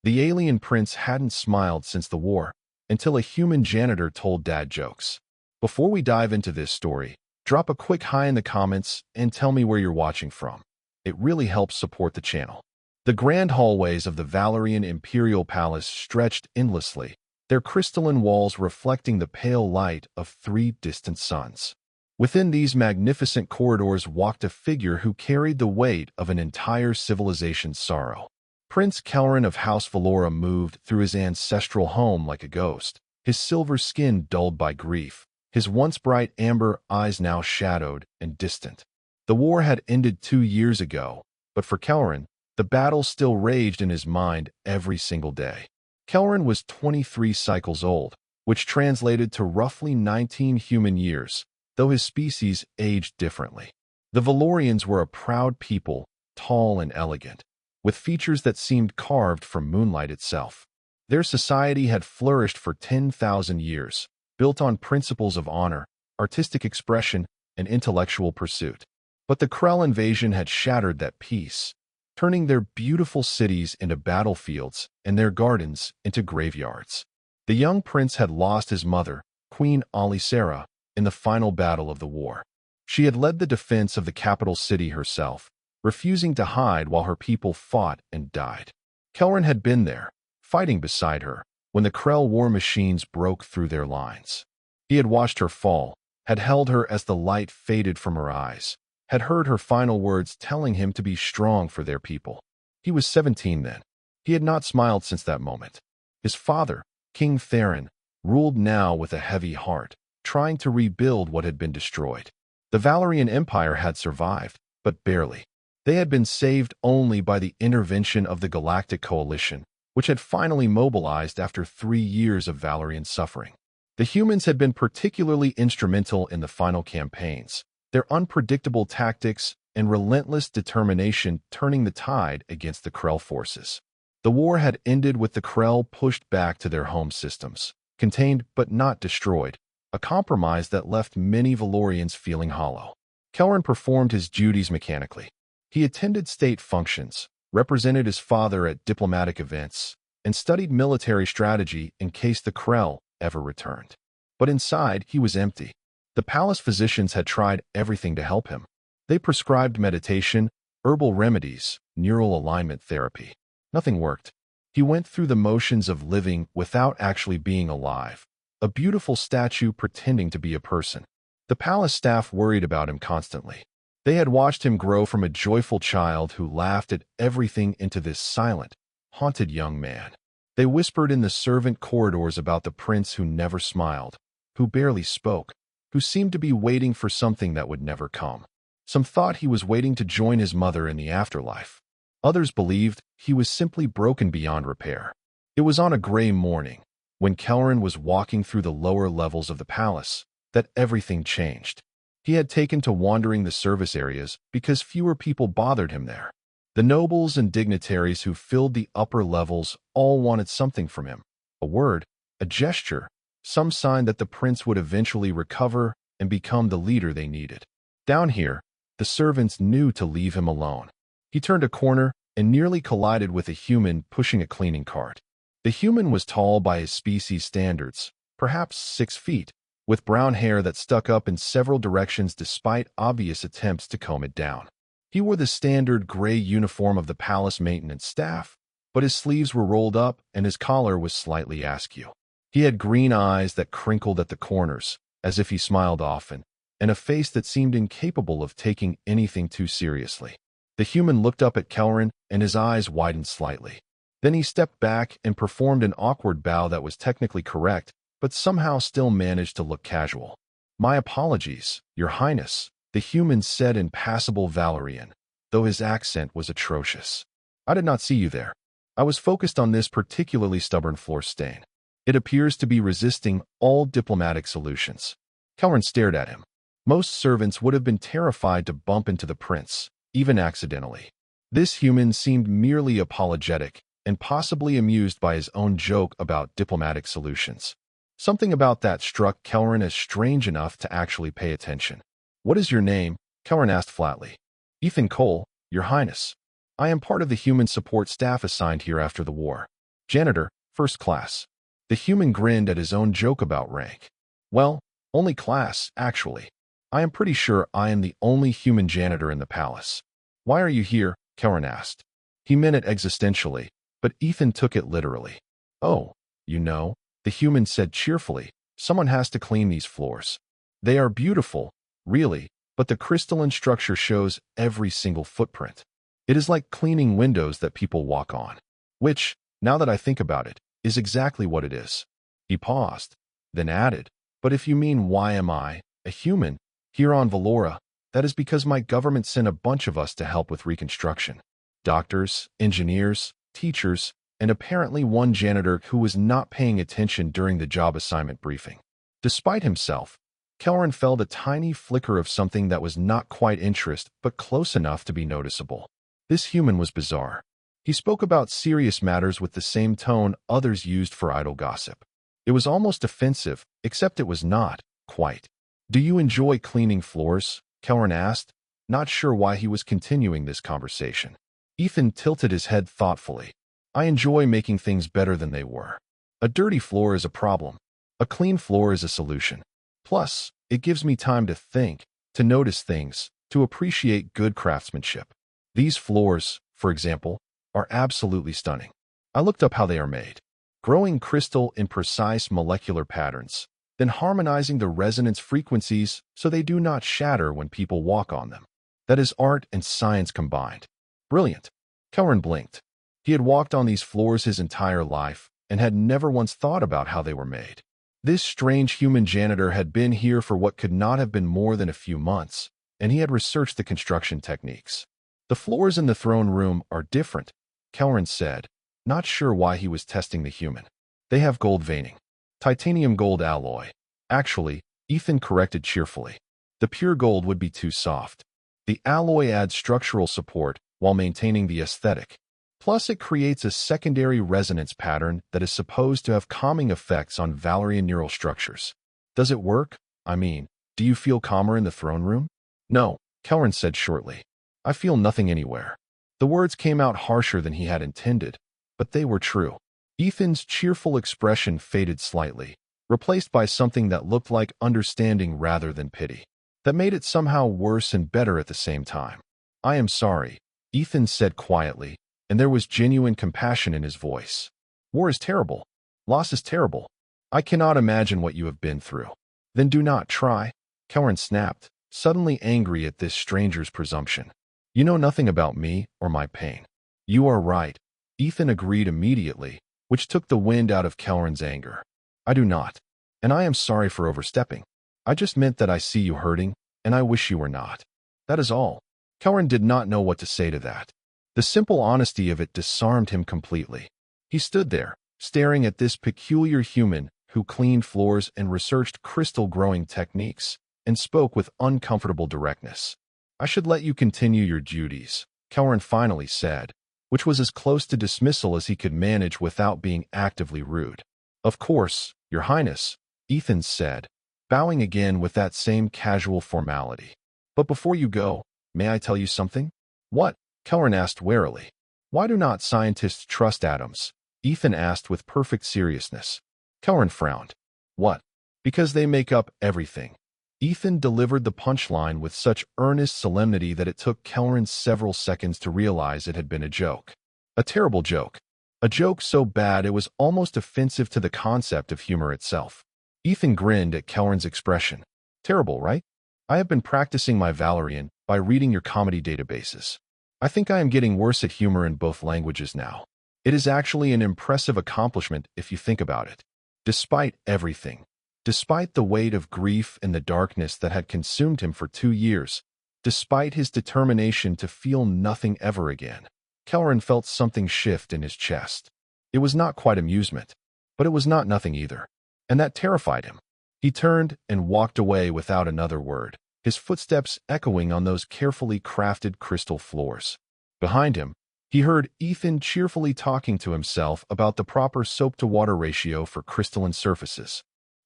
The alien prince hadn't smiled since the war, until a human janitor told dad jokes. Before we dive into this story, drop a quick hi in the comments and tell me where you're watching from. It really helps support the channel. The grand hallways of the Valerian Imperial Palace stretched endlessly, their crystalline walls reflecting the pale light of 3 distant suns. Within these magnificent corridors walked a figure who carried the weight of an entire civilization's sorrow. Prince Kelrin of House Valora moved through his ancestral home like a ghost, his silver skin dulled by grief, his once bright amber eyes now shadowed and distant. The war had ended 2 years ago, but for Kelrin, the battle still raged in his mind every single day. Kelrin was 23 cycles old, which translated to roughly 19 human years, though his species aged differently. The Valorians were a proud people, tall and elegant, with features that seemed carved from moonlight itself. Their society had flourished for 10,000 years, built on principles of honor, artistic expression, and intellectual pursuit. But the Krell invasion had shattered that peace, turning their beautiful cities into battlefields and their gardens into graveyards. The young prince had lost his mother, Queen Alisera, in the final battle of the war. She had led the defense of the capital city herself, refusing to hide while her people fought and died. Kelrin had been there, fighting beside her, when the Krell war machines broke through their lines. He had watched her fall, had held her as the light faded from her eyes, had heard her final words telling him to be strong for their people. He was 17 then. He had not smiled since that moment. His father, King Theron, ruled now with a heavy heart, trying to rebuild what had been destroyed. The Valerian Empire had survived, but barely. They had been saved only by the intervention of the Galactic Coalition, which had finally mobilized after 3 years of Valerian suffering. The humans had been particularly instrumental in the final campaigns, their unpredictable tactics and relentless determination turning the tide against the Krell forces. The war had ended with the Krell pushed back to their home systems, contained but not destroyed, a compromise that left many Valorians feeling hollow. Kelrin performed his duties mechanically. He attended state functions, represented his father at diplomatic events, and studied military strategy in case the Krell ever returned. But inside, he was empty. The palace physicians had tried everything to help him. They prescribed meditation, herbal remedies, neural alignment therapy. Nothing worked. He went through the motions of living without actually being alive, a beautiful statue pretending to be a person. The palace staff worried about him constantly. They had watched him grow from a joyful child who laughed at everything into this silent, haunted young man. They whispered in the servant corridors about the prince who never smiled, who barely spoke, who seemed to be waiting for something that would never come. Some thought he was waiting to join his mother in the afterlife. Others believed he was simply broken beyond repair. It was on a gray morning, when Kelrin was walking through the lower levels of the palace, that everything changed. He had taken to wandering the service areas because fewer people bothered him there. The nobles and dignitaries who filled the upper levels all wanted something from him, a word, a gesture, some sign that the prince would eventually recover and become the leader they needed. Down here, the servants knew to leave him alone. He turned a corner and nearly collided with a human pushing a cleaning cart. The human was tall by his species standards, perhaps 6 feet, with brown hair that stuck up in several directions despite obvious attempts to comb it down. He wore the standard gray uniform of the palace maintenance staff, but his sleeves were rolled up and his collar was slightly askew. He had green eyes that crinkled at the corners, as if he smiled often, and a face that seemed incapable of taking anything too seriously. The human looked up at Kelrin and his eyes widened slightly. Then he stepped back and performed an awkward bow that was technically correct, but somehow still managed to look casual. "My apologies, Your Highness," the human said in passable Valerian, though his accent was atrocious. "I did not see you there. I was focused on this particularly stubborn floor stain. It appears to be resisting all diplomatic solutions." Kelrin stared at him. Most servants would have been terrified to bump into the prince, even accidentally. This human seemed merely apologetic and possibly amused by his own joke about diplomatic solutions. Something about that struck Kelrin as strange enough to actually pay attention. "What is your name?" Kelrin asked flatly. "Ethan Cole, Your Highness. I am part of the human support staff assigned here after the war." Janitor, first class. The human grinned at his own joke about rank. Well, only class, actually. I am pretty sure I am the only human janitor in the palace. Why are you here? Kelran asked. He meant it existentially, but Ethan took it literally. Oh, you know, the human said cheerfully, someone has to clean these floors. They are beautiful, really, but the crystalline structure shows every single footprint. It is like cleaning windows that people walk on. Which, now that I think about it, is exactly what it is. He paused, then added, but if you mean why am I, a human, here on Valora, that is because my government sent a bunch of us to help with reconstruction. Doctors, engineers, teachers, and apparently one janitor who was not paying attention during the job assignment briefing. Despite himself, Kelran felt a tiny flicker of something that was not quite interest but close enough to be noticeable. This human was bizarre. He spoke about serious matters with the same tone others used for idle gossip. It was almost offensive, except it was not, quite. Do you enjoy cleaning floors? Kelran asked, not sure why he was continuing this conversation. Ethan tilted his head thoughtfully. I enjoy making things better than they were. A dirty floor is a problem. A clean floor is a solution. Plus, it gives me time to think, to notice things, to appreciate good craftsmanship. These floors, for example, are absolutely stunning. I looked up how they are made. Growing crystal in precise molecular patterns, then harmonizing the resonance frequencies so they do not shatter when people walk on them. That is art and science combined. Brilliant. Kelran blinked. He had walked on these floors his entire life and had never once thought about how they were made. This strange human janitor had been here for what could not have been more than a few months, and he had researched the construction techniques. The floors in the throne room are different, Kelran said, not sure why he was testing the human. They have gold veining. Titanium gold alloy. Actually, Ethan corrected cheerfully. The pure gold would be too soft. The alloy adds structural support while maintaining the aesthetic. Plus, it creates a secondary resonance pattern that is supposed to have calming effects on Valerian neural structures. Does it work? I mean, do you feel calmer in the throne room? No, Kelran said shortly. I feel nothing anywhere. The words came out harsher than he had intended, but they were true. Ethan's cheerful expression faded slightly, replaced by something that looked like understanding rather than pity. That made it somehow worse and better at the same time. I am sorry, Ethan said quietly, and there was genuine compassion in his voice. War is terrible. Loss is terrible. I cannot imagine what you have been through. Then do not try, Kelran snapped, suddenly angry at this stranger's presumption. You know nothing about me or my pain. You are right, Ethan agreed immediately, which took the wind out of Kelran's anger. I do not, and I am sorry for overstepping. I just meant that I see you hurting, and I wish you were not. That is all. Kelran did not know what to say to that. The simple honesty of it disarmed him completely. He stood there, staring at this peculiar human who cleaned floors and researched crystal growing techniques, and spoke with uncomfortable directness. I should let you continue your duties, Kelran finally said, which was as close to dismissal as he could manage without being actively rude. Of course, Your Highness, Ethan said, bowing again with that same casual formality. But before you go, may I tell you something? What? Kelran asked warily. Why do not scientists trust atoms? Ethan asked with perfect seriousness. Kelran frowned. What? Because they make up everything. Ethan delivered the punchline with such earnest solemnity that it took Kelran several seconds to realize it had been a joke. A terrible joke. A joke so bad it was almost offensive to the concept of humor itself. Ethan grinned at Kelran's expression. Terrible, right? I have been practicing my Valerian by reading your comedy databases. I think I am getting worse at humor in both languages now. It is actually an impressive accomplishment if you think about it. Despite everything, despite the weight of grief and the darkness that had consumed him for 2 years, despite his determination to feel nothing ever again, Kelran felt something shift in his chest. It was not quite amusement, but it was not nothing either, and that terrified him. He turned and walked away without another word, his footsteps echoing on those carefully crafted crystal floors. Behind him, he heard Ethan cheerfully talking to himself about the proper soap-to-water ratio for crystalline surfaces.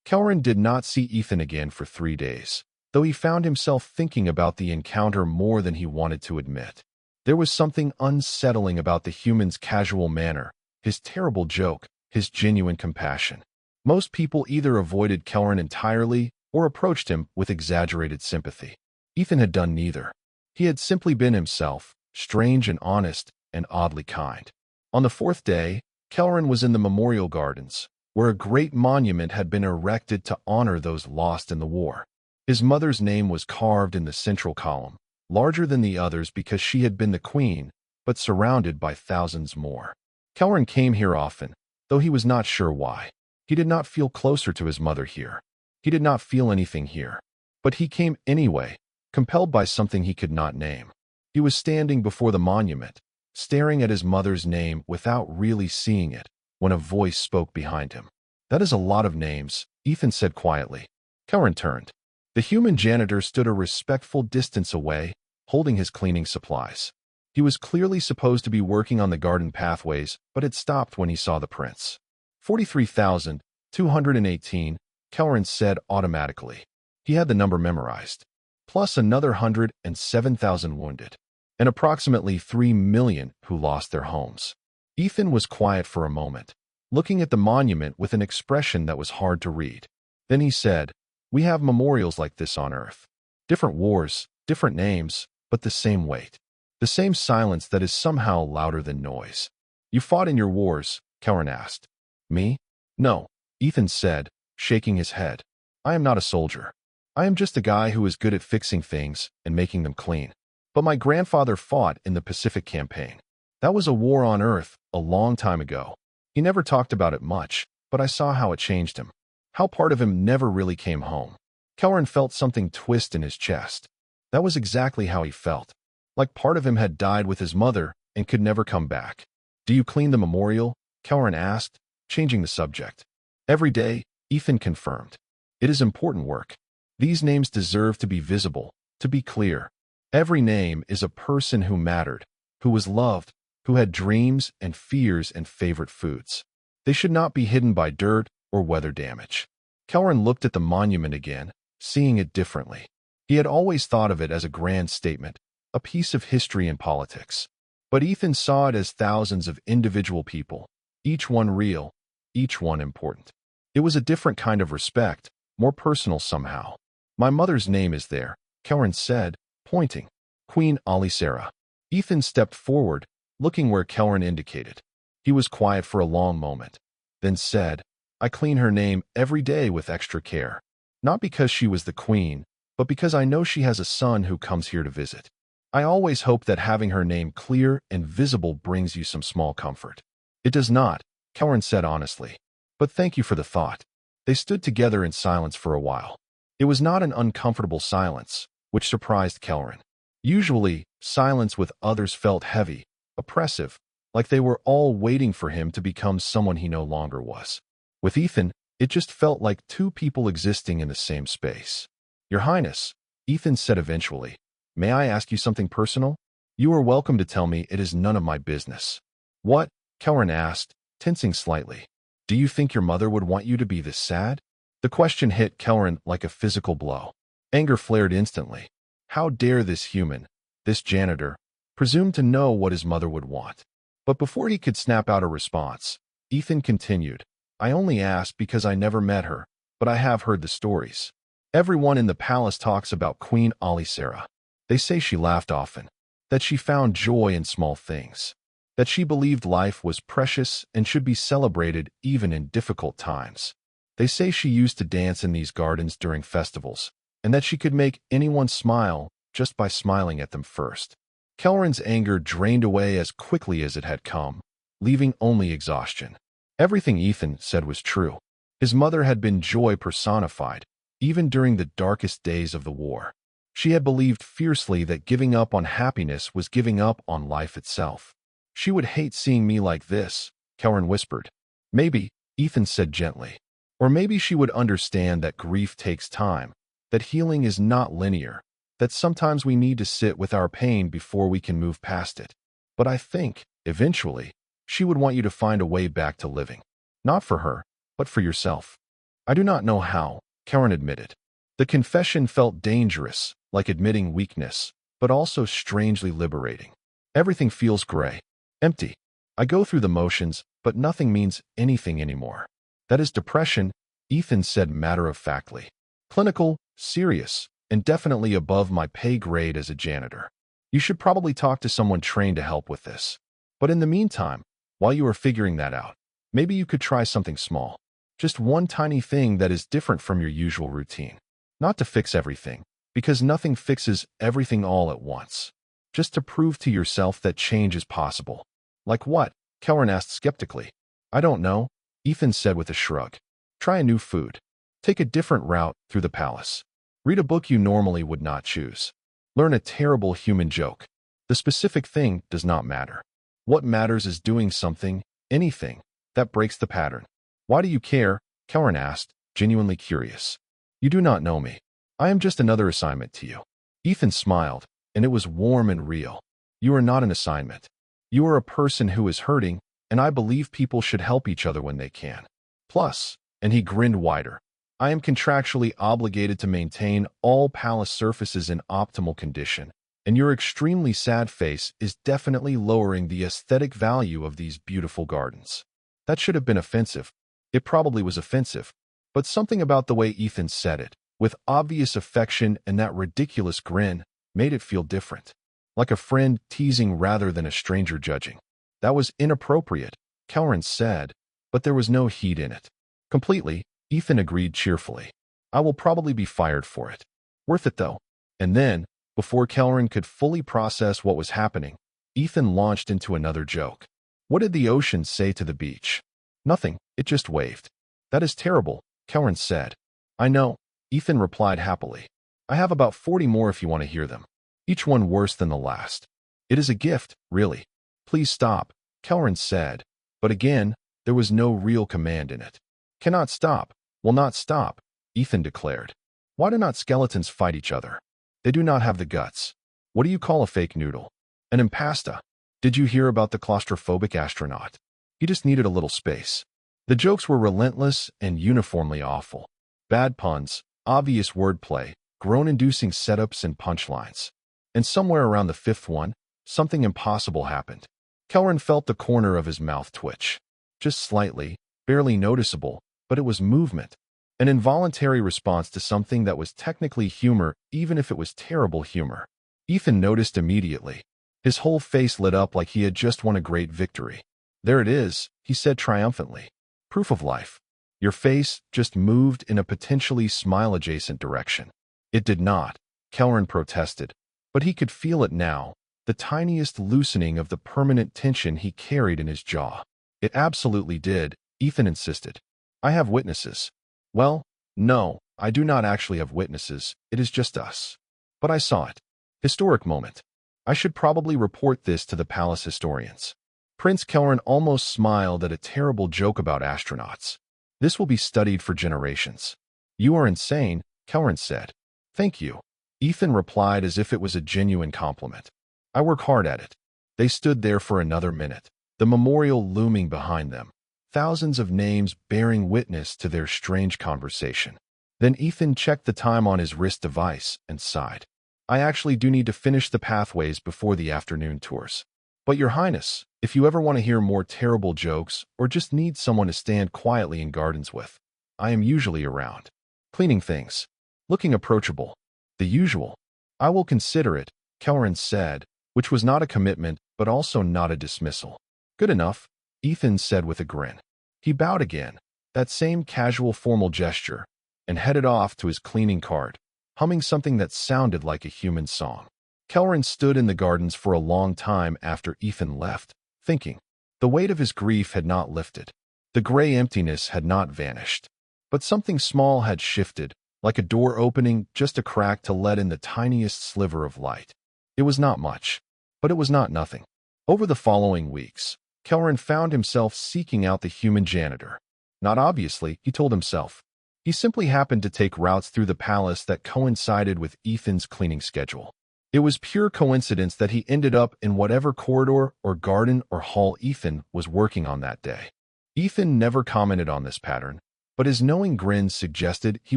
Kelran did not see Ethan again for 3 days, though he found himself thinking about the encounter more than he wanted to admit. There was something unsettling about the human's casual manner, his terrible joke, his genuine compassion. Most people either avoided Kelleran entirely or approached him with exaggerated sympathy. Ethan had done neither. He had simply been himself, strange and honest, and oddly kind. On the fourth day, Kelleran was in the Memorial Gardens, where a great monument had been erected to honor those lost in the war. His mother's name was carved in the central column, larger than the others because she had been the queen, but surrounded by thousands more. Kelleran came here often, though he was not sure why. He did not feel closer to his mother here. He did not feel anything here. But he came anyway, compelled by something he could not name. He was standing before the monument, staring at his mother's name without really seeing it, when a voice spoke behind him. "That is a lot of names," Ethan said quietly. Kelleran turned. The human janitor stood a respectful distance away, holding his cleaning supplies. He was clearly supposed to be working on the garden pathways, but had stopped when he saw the prints. 43,218, Kelleran said automatically. He had the number memorized. Plus another 107,000 wounded. And approximately 3 million who lost their homes. Ethan was quiet for a moment, looking at the monument with an expression that was hard to read. Then he said, "We have memorials like this on Earth. Different wars, different names, but the same weight. The same silence that is somehow louder than noise." "You fought in your wars?" Kelleran asked. "Me? No," Ethan said, shaking his head. "I am not a soldier. I am just a guy who is good at fixing things and making them clean. But my grandfather fought in the Pacific Campaign. That was a war on Earth a long time ago. He never talked about it much, but I saw how it changed him. How part of him never really came home." Kelleran felt something twist in his chest. That was exactly how he felt. Like part of him had died with his mother and could never come back. "Do you clean the memorial?" Kelleran asked, changing the subject. "Every day," Ethan confirmed. "It is important work. These names deserve to be visible, to be clear. Every name is a person who mattered, who was loved, who had dreams and fears and favorite foods. They should not be hidden by dirt or weather damage." Kelleran looked at the monument again, seeing it differently. He had always thought of it as a grand statement, a piece of history and politics. But Ethan saw it as thousands of individual people, each one real, each one important. It was a different kind of respect, more personal somehow. "My mother's name is there," Kelleran said, pointing. "Queen Alisera." Ethan stepped forward, looking where Kelleran indicated. He was quiet for a long moment, then said, "I clean her name every day with extra care. Not because she was the queen, but because I know she has a son who comes here to visit. I always hope that having her name clear and visible brings you some small comfort." "It does not," Kelleran said honestly. "But thank you for the thought." They stood together in silence for a while. It was not an uncomfortable silence, which surprised Kelleran. Usually, silence with others felt heavy, oppressive, like they were all waiting for him to become someone he no longer was. With Ethan, it just felt like two people existing in the same space. "Your Highness," Ethan said eventually, "may I ask you something personal?" "You are welcome to tell me. It is none of my business." "What?" Kelleran asked, tensing slightly. "Do you think your mother would want you to be this sad?" The question hit Kelleran like a physical blow. Anger flared instantly. How dare this human, this janitor, presume to know what his mother would want? But before he could snap out a response, Ethan continued, "I only asked because I never met her, but I have heard the stories. Everyone in the palace talks about Queen Alisera. They say she laughed often, that she found joy in small things, that she believed life was precious and should be celebrated even in difficult times. They say she used to dance in these gardens during festivals, and that she could make anyone smile just by smiling at them first." Kelleran's anger drained away as quickly as it had come, leaving only exhaustion. Everything Ethan said was true. His mother had been joy personified, even during the darkest days of the war. She had believed fiercely that giving up on happiness was giving up on life itself. "She would hate seeing me like this," Kelleran whispered. "Maybe," Ethan said gently. "Or maybe she would understand that grief takes time, that healing is not linear, that sometimes we need to sit with our pain before we can move past it. But I think, eventually, she would want you to find a way back to living. Not for her, but for yourself." "I do not know how," Kelleran admitted. The confession felt dangerous, like admitting weakness, but also strangely liberating. "Everything feels gray, empty. I go through the motions, but nothing means anything anymore. That is depression, Ethan said matter-of-factly. Clinical, serious, and definitely above my pay grade as a janitor. You should probably talk to someone trained to help with this. But in the meantime, while you are figuring that out, maybe you could try something small. Just one tiny thing that is different from your usual routine. Not to fix everything, because nothing fixes everything all at once. Just to prove to yourself that change is possible. Like what? Kelleran asked skeptically. I don't know, Ethan said with a shrug. Try a new food. Take a different route through the palace. Read a book you normally would not choose. Learn a terrible human joke. The specific thing does not matter. What matters is doing something, anything, that breaks the pattern. Why do you care? Kelleran asked, genuinely curious. You do not know me. I am just another assignment to you. Ethan smiled, and it was warm and real. You are not an assignment. You are a person who is hurting, and I believe people should help each other when they can. Plus, and he grinned wider, I am contractually obligated to maintain all palace surfaces in optimal condition, and your extremely sad face is definitely lowering the aesthetic value of these beautiful gardens. That should have been offensive. It probably was offensive, but something about the way Ethan said it, with obvious affection and that ridiculous grin, made it feel different. Like a friend teasing rather than a stranger judging. That was inappropriate, Kelleran said, but there was no heat in it. Completely, Ethan agreed cheerfully. I will probably be fired for it. Worth it though. And then, before Kelleran could fully process what was happening, Ethan launched into another joke. What did the ocean say to the beach? Nothing, it just waved. That is terrible, Kelleran said. I know, Ethan replied happily. I have about 40 more if you want to hear them. Each one worse than the last. It is a gift, really. Please stop, Kelleran said, but again, there was no real command in it. Cannot stop, will not stop, Ethan declared. Why do not skeletons fight each other? They do not have the guts. What do you call a fake noodle? An impasta. Did you hear about the claustrophobic astronaut? He just needed a little space. The jokes were relentless and uniformly awful. Bad puns, obvious wordplay, groan-inducing setups and punchlines. And somewhere around the fifth one, something impossible happened. Kelleran felt the corner of his mouth twitch. Just slightly, barely noticeable, but it was movement. An involuntary response to something that was technically humor, even if it was terrible humor. Ethan noticed immediately. His whole face lit up like he had just won a great victory. There it is, he said triumphantly. Proof of life. Your face just moved in a potentially smile-adjacent direction. It did not, Kelleran protested, but he could feel it now, the tiniest loosening of the permanent tension he carried in his jaw. It absolutely did, Ethan insisted. I have witnesses. Well, no, I do not actually have witnesses, it is just us. But I saw it. Historic moment. I should probably report this to the palace historians. Prince Kelleran almost smiled at a terrible joke about astronauts. This will be studied for generations. You are insane, Kelleran said. Thank you. Ethan replied as if it was a genuine compliment. I work hard at it. They stood there for another minute, the memorial looming behind them, thousands of names bearing witness to their strange conversation. Then Ethan checked the time on his wrist device and sighed. I actually do need to finish the pathways before the afternoon tours. But Your Highness, if you ever want to hear more terrible jokes or just need someone to stand quietly in gardens with, I am usually around. Cleaning things. Looking approachable. The usual. I will consider it, Kelleran said, which was not a commitment, but also not a dismissal. Good enough, Ethan said with a grin. He bowed again, that same casual formal gesture, and headed off to his cleaning cart, humming something that sounded like a human song. Kelleran stood in the gardens for a long time after Ethan left, thinking. The weight of his grief had not lifted. The gray emptiness had not vanished. But something small had shifted, like a door opening just a crack to let in the tiniest sliver of light. It was not much, but it was not nothing. Over the following weeks, Kelleran found himself seeking out the human janitor. Not obviously, he told himself. He simply happened to take routes through the palace that coincided with Ethan's cleaning schedule. It was pure coincidence that he ended up in whatever corridor or garden or hall Ethan was working on that day. Ethan never commented on this pattern, but his knowing grin suggested he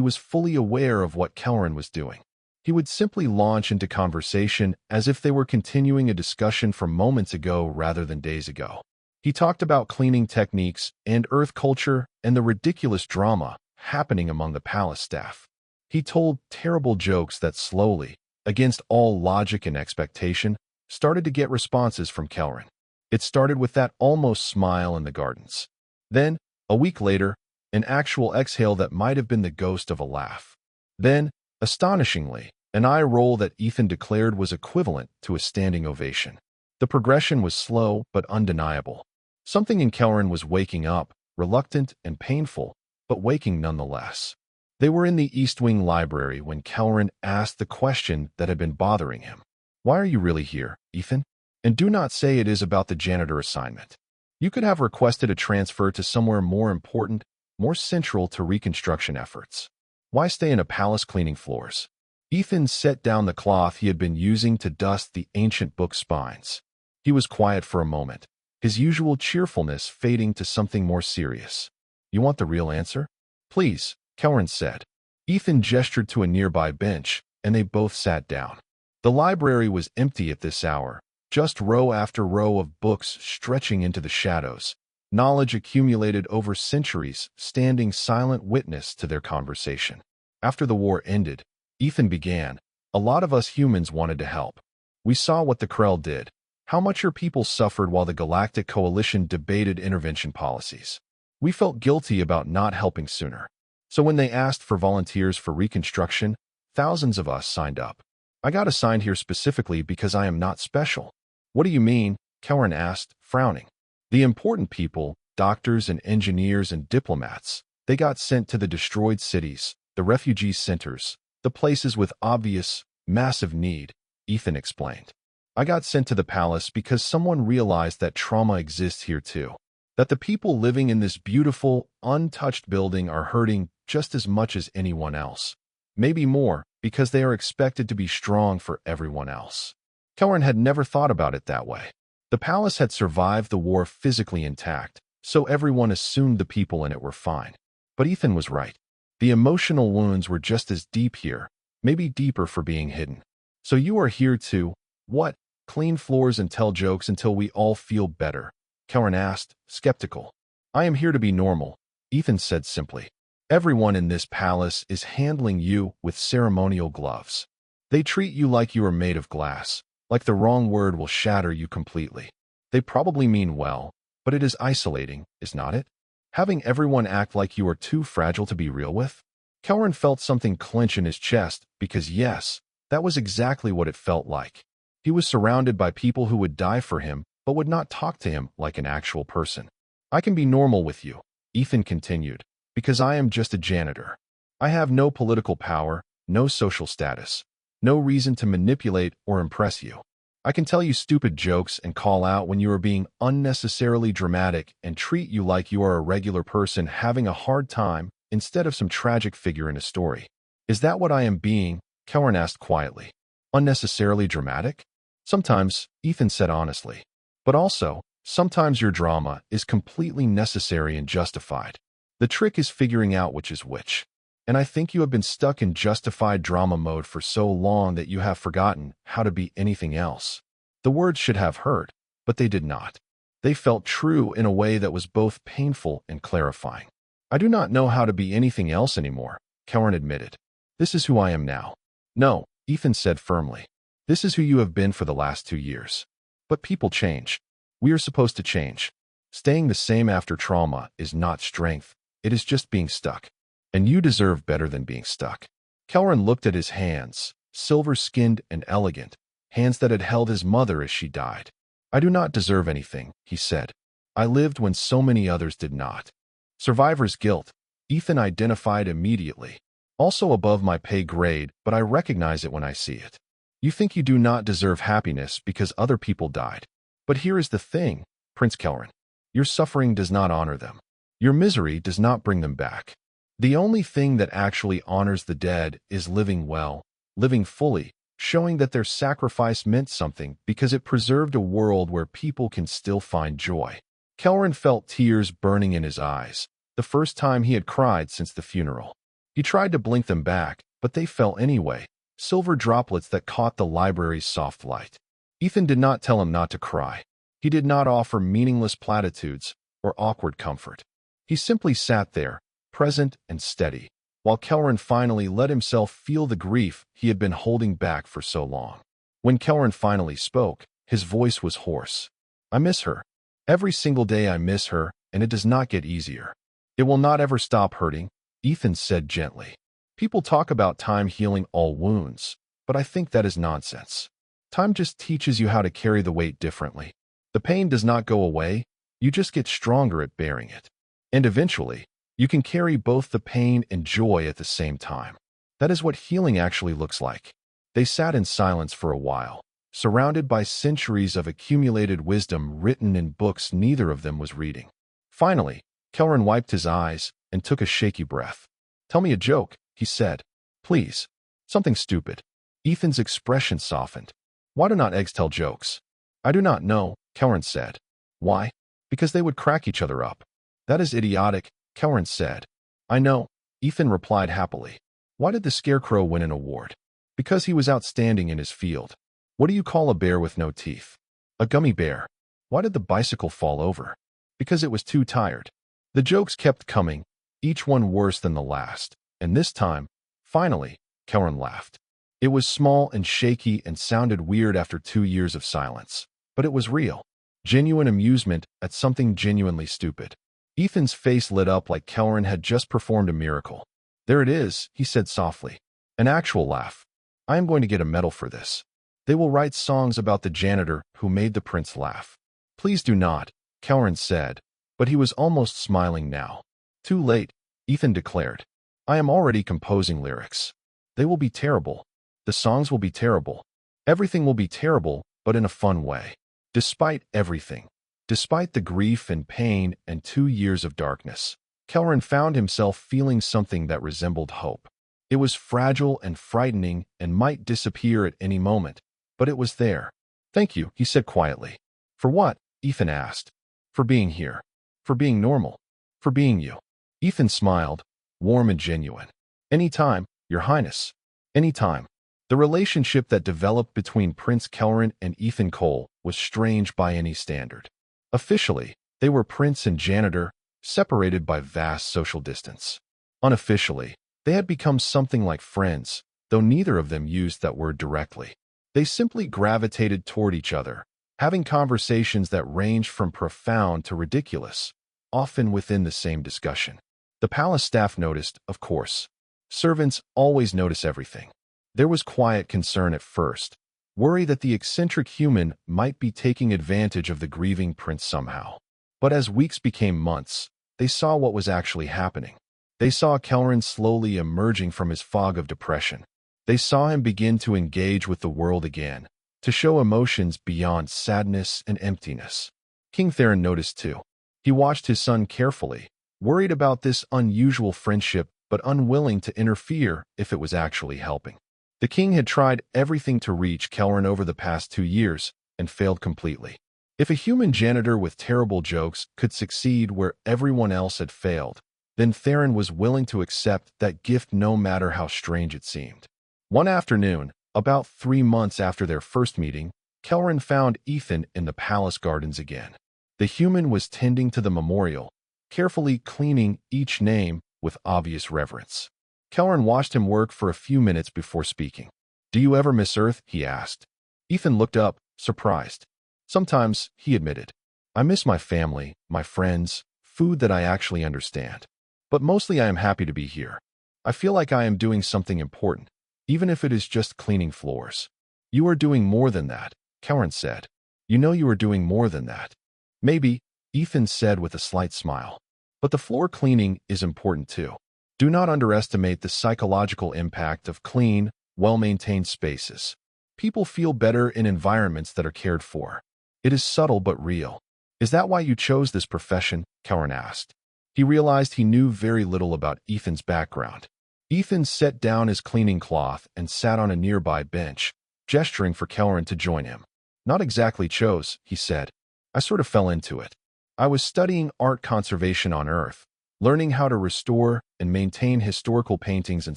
was fully aware of what Kelleran was doing. He would simply launch into conversation as if they were continuing a discussion from moments ago rather than days ago. He talked about cleaning techniques and Earth culture and the ridiculous drama happening among the palace staff. He told terrible jokes that slowly, against all logic and expectation, started to get responses from Kelrin. It started with that almost smile in the gardens. Then, a week later, an actual exhale that might have been the ghost of a laugh. Then, astonishingly, an eye roll that Ethan declared was equivalent to a standing ovation. The progression was slow but undeniable. Something in Kelrin was waking up, reluctant and painful, but waking nonetheless. They were in the East Wing library when Kelrin asked the question that had been bothering him. "Why are you really here, Ethan? And do not say it is about the janitor assignment. You could have requested a transfer to somewhere more important, more central to reconstruction efforts. Why stay in a palace cleaning floors?" Ethan set down the cloth he had been using to dust the ancient book spines. He was quiet for a moment, his usual cheerfulness fading to something more serious. "You want the real answer?" "Please," Kelrin said. Ethan gestured to a nearby bench, and they both sat down. The library was empty at this hour, just row after row of books stretching into the shadows, knowledge accumulated over centuries standing silent witness to their conversation. After the war ended, Ethan began, "A lot of us humans wanted to help. We saw what the Krell did, how much your people suffered while the Galactic Coalition debated intervention policies. We felt guilty about not helping sooner. So when they asked for volunteers for reconstruction, thousands of us signed up. I got assigned here specifically because I am not special." "What do you mean?" Kelrin asked, frowning. "The important people, doctors and engineers and diplomats, they got sent to the destroyed cities, the refugee centers, the places with obvious, massive need," Ethan explained. "I got sent to the palace because someone realized that trauma exists here too. That the people living in this beautiful, untouched building are hurting just as much as anyone else. Maybe more, because they are expected to be strong for everyone else." Kelrin had never thought about it that way. The palace had survived the war physically intact, so everyone assumed the people in it were fine. But Ethan was right. The emotional wounds were just as deep here, maybe deeper for being hidden. "So you are here to, what, clean floors and tell jokes until we all feel better?" Kelrin asked, skeptical. "I am here to be normal," Ethan said simply. "Everyone in this palace is handling you with ceremonial gloves. They treat you like you are made of glass, like the wrong word will shatter you completely. They probably mean well, but it is isolating, is not it? Having everyone act like you are too fragile to be real with?" Kelrin felt something clench in his chest because yes, that was exactly what it felt like. He was surrounded by people who would die for him, but would not talk to him like an actual person. "I can be normal with you," Ethan continued, "because I am just a janitor. I have no political power, no social status, no reason to manipulate or impress you. I can tell you stupid jokes and call out when you are being unnecessarily dramatic and treat you like you are a regular person having a hard time instead of some tragic figure in a story." "Is that what I am being?" Kelrin asked quietly. "Unnecessarily dramatic?" "Sometimes," Ethan said honestly. "But also, sometimes your drama is completely necessary and justified. The trick is figuring out which is which. And I think you have been stuck in justified drama mode for so long that you have forgotten how to be anything else." The words should have hurt, but they did not. They felt true in a way that was both painful and clarifying. "I do not know how to be anything else anymore," Kelrin admitted. "This is who I am now." "No," Ethan said firmly. "This is who you have been for the last 2 years. But people change. We are supposed to change. Staying the same after trauma is not strength. It is just being stuck. And you deserve better than being stuck." Kelrin looked at his hands, silver-skinned and elegant, hands that had held his mother as she died. "I do not deserve anything," he said. "I lived when so many others did not." Survivor's guilt, Ethan identified immediately. Also above my pay grade, but I recognize it when I see it. "You think you do not deserve happiness because other people died. But here is the thing, Prince Kelrin. Your suffering does not honor them. Your misery does not bring them back. The only thing that actually honors the dead is living well, living fully, showing that their sacrifice meant something because it preserved a world where people can still find joy." Kelrin felt tears burning in his eyes, the first time he had cried since the funeral. He tried to blink them back, but they fell anyway, silver droplets that caught the library's soft light. Ethan did not tell him not to cry. He did not offer meaningless platitudes or awkward comfort. He simply sat there, present and steady, while Kelleran finally let himself feel the grief he had been holding back for so long. When Kelleran finally spoke, his voice was hoarse. "I miss her. Every single day I miss her, and it does not get easier. It will not ever stop hurting," Ethan said gently. "People talk about time healing all wounds, but I think that is nonsense. Time just teaches you how to carry the weight differently. The pain does not go away, you just get stronger at bearing it. And eventually, you can carry both the pain and joy at the same time. That is what healing actually looks like." They sat in silence for a while, surrounded by centuries of accumulated wisdom written in books neither of them was reading. Finally, Kelleran wiped his eyes and took a shaky breath. "Tell me a joke," he said. "Please. Something stupid." Ethan's expression softened. "Why do not eggs tell jokes?" "I do not know," Kelleran said. "Why?" "Because they would crack each other up." "That is idiotic," Kelleran said. "I know," Ethan replied happily. "Why did the scarecrow win an award?" "Because he was outstanding in his field." "What do you call a bear with no teeth?" "A gummy bear." "Why did the bicycle fall over?" "Because it was too tired." The jokes kept coming, each one worse than the last, and this time, finally, Kelleran laughed. It was small and shaky and sounded weird after 2 years of silence, but it was real. Genuine amusement at something genuinely stupid. Ethan's face lit up like Kelleran had just performed a miracle. "There it is," he said softly. "An actual laugh. I am going to get a medal for this. They will write songs about the janitor who made the prince laugh." "Please do not," Kelleran said, but he was almost smiling now. "Too late," Ethan declared. "I am already composing lyrics. They will be terrible. The songs will be terrible. Everything will be terrible, but in a fun way. Despite everything, despite the grief and pain and 2 years of darkness, Kelleran found himself feeling something that resembled hope. It was fragile and frightening and might disappear at any moment, but it was there. "Thank you," he said quietly. "For what?" Ethan asked. "For being here. For being normal. For being you." Ethan smiled, warm and genuine. "Anytime, Your Highness. Anytime." The relationship that developed between Prince Kelleran and Ethan Cole was strange by any standard. Officially, they were prince and janitor, separated by vast social distance. Unofficially, they had become something like friends, though neither of them used that word directly. They simply gravitated toward each other, having conversations that ranged from profound to ridiculous, often within the same discussion. The palace staff noticed, of course. Servants always notice everything. There was quiet concern at first, worry that the eccentric human might be taking advantage of the grieving prince somehow. But as weeks became months, they saw what was actually happening. They saw Kelleran slowly emerging from his fog of depression. They saw him begin to engage with the world again, to show emotions beyond sadness and emptiness. King Theron noticed too. He watched his son carefully, worried about this unusual friendship but unwilling to interfere if it was actually helping. The king had tried everything to reach Kelleran over the past 2 years and failed completely. If a human janitor with terrible jokes could succeed where everyone else had failed, then Theron was willing to accept that gift no matter how strange it seemed. One afternoon, about 3 months after their first meeting, Kelleran found Ethan in the palace gardens again. The human was tending to the memorial, carefully cleaning each name with obvious reverence. Kelleran watched him work for a few minutes before speaking. "Do you ever miss Earth?" he asked. Ethan looked up, surprised. "Sometimes," he admitted. "I miss my family, my friends, food that I actually understand. But mostly I am happy to be here. I feel like I am doing something important, even if it is just cleaning floors." "You are doing more than that," Kelleran said. "You know you are doing more than that." "Maybe," Ethan said with a slight smile. "But the floor cleaning is important too. Do not underestimate the psychological impact of clean, well-maintained spaces. People feel better in environments that are cared for. It is subtle but real." "Is that why you chose this profession?" Kelleran asked. He realized he knew very little about Ethan's background. Ethan set down his cleaning cloth and sat on a nearby bench, gesturing for Kelleran to join him. "Not exactly chose," he said. "I sort of fell into it. I was studying art conservation on Earth, learning how to restore and maintain historical paintings and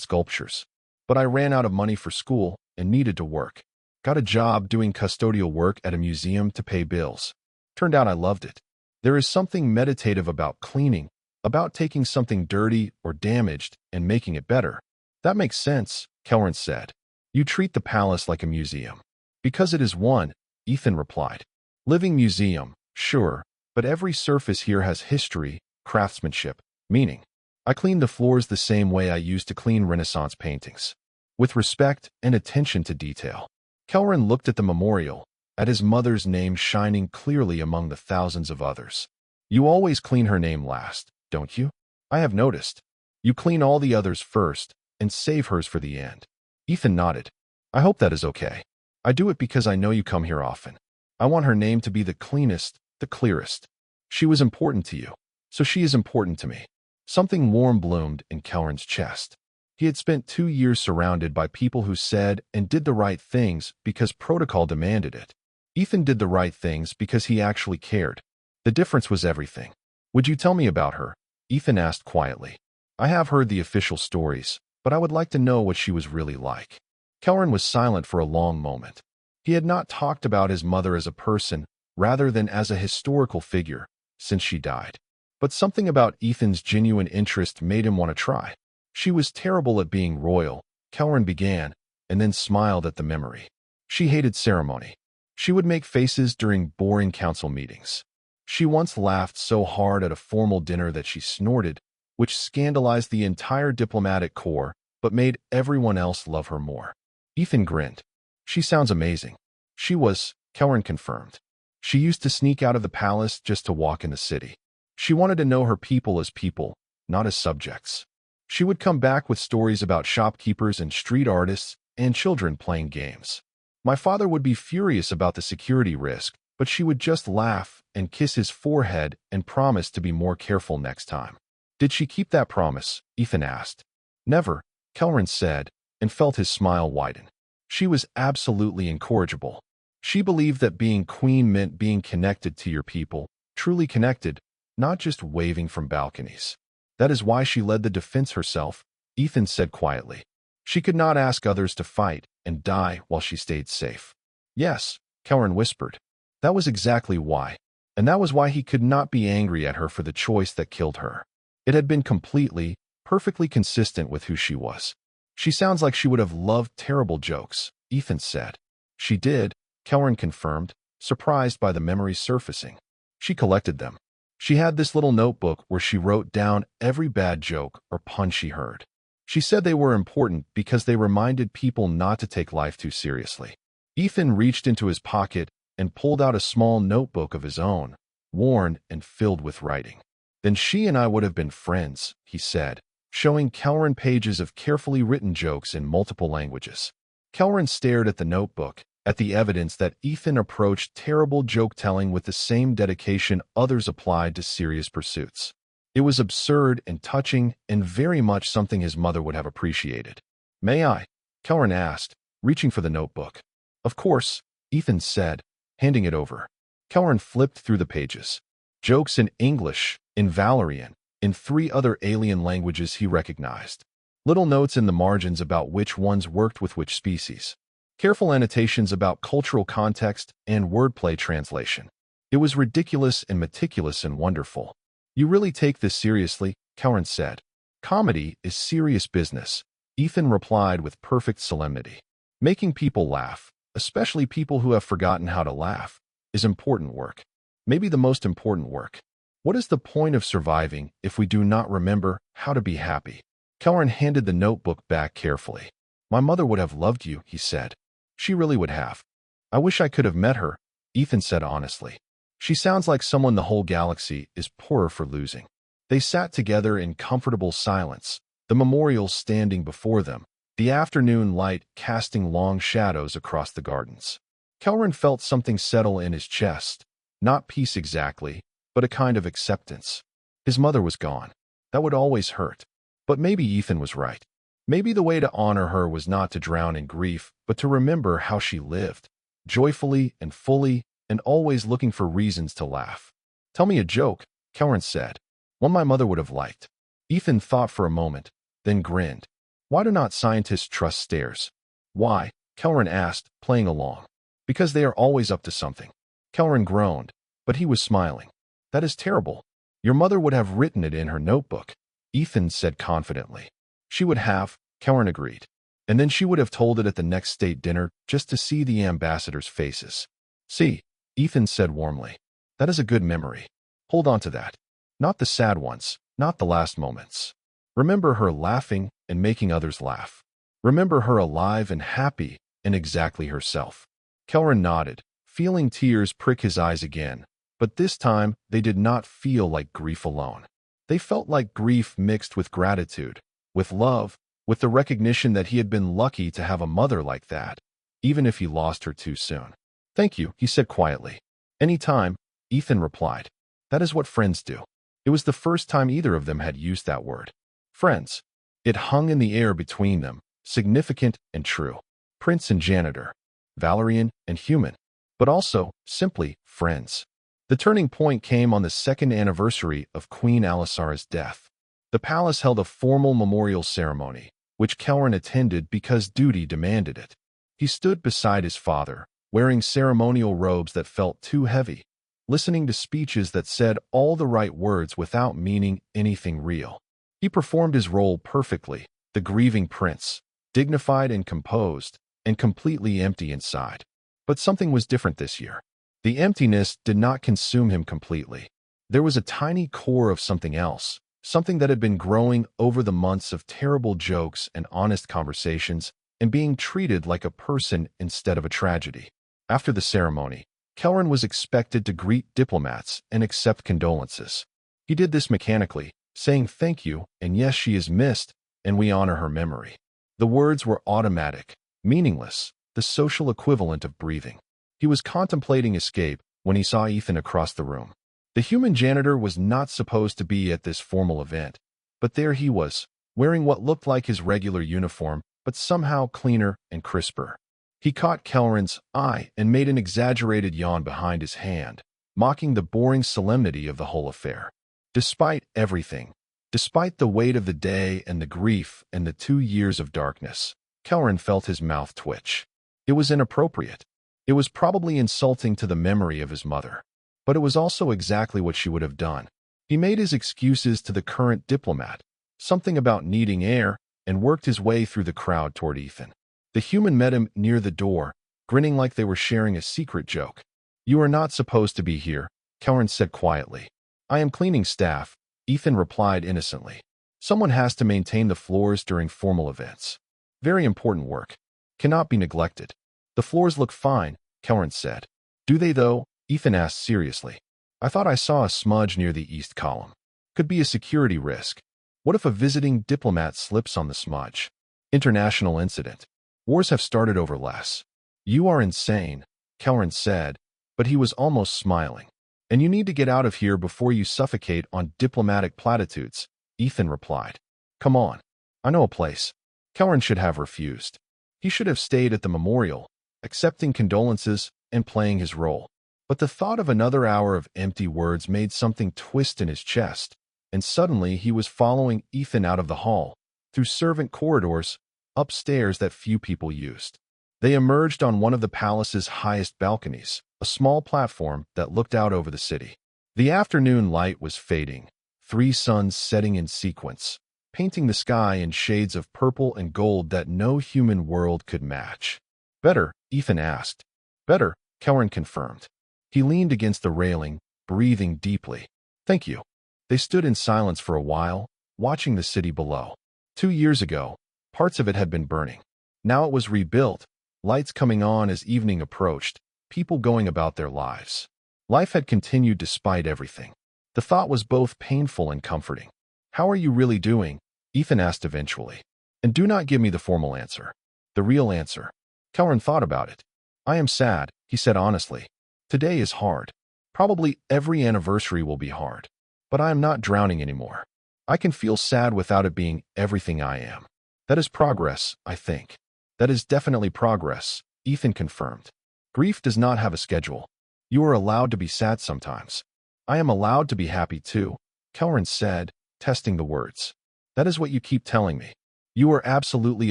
sculptures. But I ran out of money for school and needed to work. Got a job doing custodial work at a museum to pay bills. Turned out I loved it. There is something meditative about cleaning, about taking something dirty or damaged and making it better. That makes sense, Kelren said. You treat the palace like a museum. Because it is one, Ethan replied. Living museum, sure, but every surface here has history, craftsmanship, meaning. I clean the floors the same way I used to clean Renaissance paintings. With respect and attention to detail. Kelren looked at the memorial, at his mother's name shining clearly among the thousands of others. You always clean her name last, don't you? I have noticed. You clean all the others first and save hers for the end. Ethan nodded. I hope that is okay. I do it because I know you come here often. I want her name to be the cleanest, the clearest. She was important to you, so she is important to me. Something warm bloomed in Kelren's chest. He had spent 2 years surrounded by people who said and did the right things because protocol demanded it. Ethan did the right things because he actually cared. The difference was everything. Would you tell me about her? Ethan asked quietly. I have heard the official stories, but I would like to know what she was really like. Kelren was silent for a long moment. He had not talked about his mother as a person, rather than as a historical figure, since she died. But something about Ethan's genuine interest made him want to try. She was terrible at being royal, Kelren began, and then smiled at the memory. She hated ceremony. She would make faces during boring council meetings. She once laughed so hard at a formal dinner that she snorted, which scandalized the entire diplomatic corps, but made everyone else love her more. Ethan grinned. She sounds amazing. She was, Kelren confirmed. She used to sneak out of the palace just to walk in the city. She wanted to know her people as people, not as subjects. She would come back with stories about shopkeepers and street artists and children playing games. My father would be furious about the security risk, but she would just laugh and kiss his forehead and promise to be more careful next time. Did she keep that promise? Ethan asked. Never, Kelren said, and felt his smile widen. She was absolutely incorrigible. She believed that being queen meant being connected to your people, truly connected, not just waving from balconies. That is why she led the defense herself, Ethan said quietly. She could not ask others to fight and die while she stayed safe. Yes, Kelren whispered. That was exactly why. And that was why he could not be angry at her for the choice that killed her. It had been completely, perfectly consistent with who she was. She sounds like she would have loved terrible jokes, Ethan said. She did, Kelren confirmed, surprised by the memories surfacing. She collected them. She had this little notebook where she wrote down every bad joke or pun she heard. She said they were important because they reminded people not to take life too seriously. Ethan reached into his pocket and pulled out a small notebook of his own, worn and filled with writing. Then she and I would have been friends, he said, showing Kelren pages of carefully written jokes in multiple languages. Kelren stared at the notebook, at the evidence that Ethan approached terrible joke-telling with the same dedication others applied to serious pursuits. It was absurd and touching and very much something his mother would have appreciated. May I? Kelren asked, reaching for the notebook. Of course, Ethan said, handing it over. Kelren flipped through the pages. Jokes in English, in Valerian, in 3 other alien languages he recognized. Little notes in the margins about which ones worked with which species. Careful annotations about cultural context and wordplay translation. It was ridiculous and meticulous and wonderful. You really take this seriously, Kelren said. Comedy is serious business, Ethan replied with perfect solemnity. Making people laugh, especially people who have forgotten how to laugh, is important work. Maybe the most important work. What is the point of surviving if we do not remember how to be happy? Kelren handed the notebook back carefully. My mother would have loved you, he said. She really would have. I wish I could have met her, Ethan said honestly. She sounds like someone the whole galaxy is poorer for losing. They sat together in comfortable silence, the memorial standing before them, the afternoon light casting long shadows across the gardens. Kelren felt something settle in his chest, not peace exactly, but a kind of acceptance. His mother was gone. That would always hurt. But maybe Ethan was right. Maybe the way to honor her was not to drown in grief, but to remember how she lived, joyfully and fully, and always looking for reasons to laugh. Tell me a joke, Kelren said. One my mother would have liked. Ethan thought for a moment, then grinned. Why do not scientists trust stairs? Why? Kelren asked, playing along. Because they are always up to something. Kelren groaned. But he was smiling. That is terrible. Your mother would have written it in her notebook, Ethan said confidently. She would have, Karen agreed. And then she would have told it at the next state dinner just to see the ambassadors' faces. See, Ethan said warmly. That is a good memory. Hold on to that. Not the sad ones, not the last moments. Remember her laughing and making others laugh. Remember her alive and happy and exactly herself. Kelran nodded, feeling tears prick his eyes again, but this time they did not feel like grief alone. They felt like grief mixed with gratitude, with love, with the recognition that he had been lucky to have a mother like that, even if he lost her too soon. Thank you, he said quietly. Any time, Ethan replied. That is what friends do. It was the first time either of them had used that word. Friends. It hung in the air between them, significant and true. Prince and janitor. Valerian and human. But also, simply, friends. The turning point came on the second anniversary of Queen Alisara's death. The palace held a formal memorial ceremony, which Kelran attended because duty demanded it. He stood beside his father, wearing ceremonial robes that felt too heavy, listening to speeches that said all the right words without meaning anything real. He performed his role perfectly, the grieving prince, dignified and composed, and completely empty inside. But something was different this year. The emptiness did not consume him completely. There was a tiny core of something else, something that had been growing over the months of terrible jokes and honest conversations and being treated like a person instead of a tragedy. After the ceremony, Kelran was expected to greet diplomats and accept condolences. He did this mechanically, saying thank you and yes, she is missed, and we honor her memory. The words were automatic, meaningless, the social equivalent of breathing. He was contemplating escape when he saw Ethan across the room. The human janitor was not supposed to be at this formal event, but there he was, wearing what looked like his regular uniform, but somehow cleaner and crisper. He caught Kelran's eye and made an exaggerated yawn behind his hand, mocking the boring solemnity of the whole affair. Despite everything, despite the weight of the day and the grief and the 2 years of darkness, Kelran felt his mouth twitch. It was inappropriate. It was probably insulting to the memory of his mother. But it was also exactly what she would have done. He made his excuses to the current diplomat, something about needing air, and worked his way through the crowd toward Ethan. The human met him near the door, grinning like they were sharing a secret joke. You are not supposed to be here, Kelran said quietly. I am cleaning staff, Ethan replied innocently. Someone has to maintain the floors during formal events. Very important work. Cannot be neglected. The floors look fine, Kelran said. Do they though? Ethan asked seriously. I thought I saw a smudge near the east column. Could be a security risk. What if a visiting diplomat slips on the smudge? International incident. Wars have started over less. You are insane, Kelran said, but he was almost smiling. And you need to get out of here before you suffocate on diplomatic platitudes, Ethan replied. Come on. I know a place. Kelran should have refused. He should have stayed at the memorial, accepting condolences and playing his role. But the thought of another hour of empty words made something twist in his chest, and suddenly he was following Ethan out of the hall, through servant corridors, upstairs that few people used. They emerged on one of the palace's highest balconies, a small platform that looked out over the city. The afternoon light was fading, 3 suns setting in sequence, painting the sky in shades of purple and gold that no human world could match. Better, Ethan asked. Better, Kelran confirmed. He leaned against the railing, breathing deeply. Thank you. They stood in silence for a while, watching the city below. 2 years ago, parts of it had been burning. Now it was rebuilt, lights coming on as evening approached, people going about their lives. Life had continued despite everything. The thought was both painful and comforting. How are you really doing? Ethan asked eventually. And do not give me the formal answer. The real answer. Kelran thought about it. I am sad, he said honestly. Today is hard. Probably every anniversary will be hard. But I am not drowning anymore. I can feel sad without it being everything I am. That is progress, I think. That is definitely progress, Ethan confirmed. Grief does not have a schedule. You are allowed to be sad sometimes. I am allowed to be happy too, Kelran said, testing the words. That is what you keep telling me. You are absolutely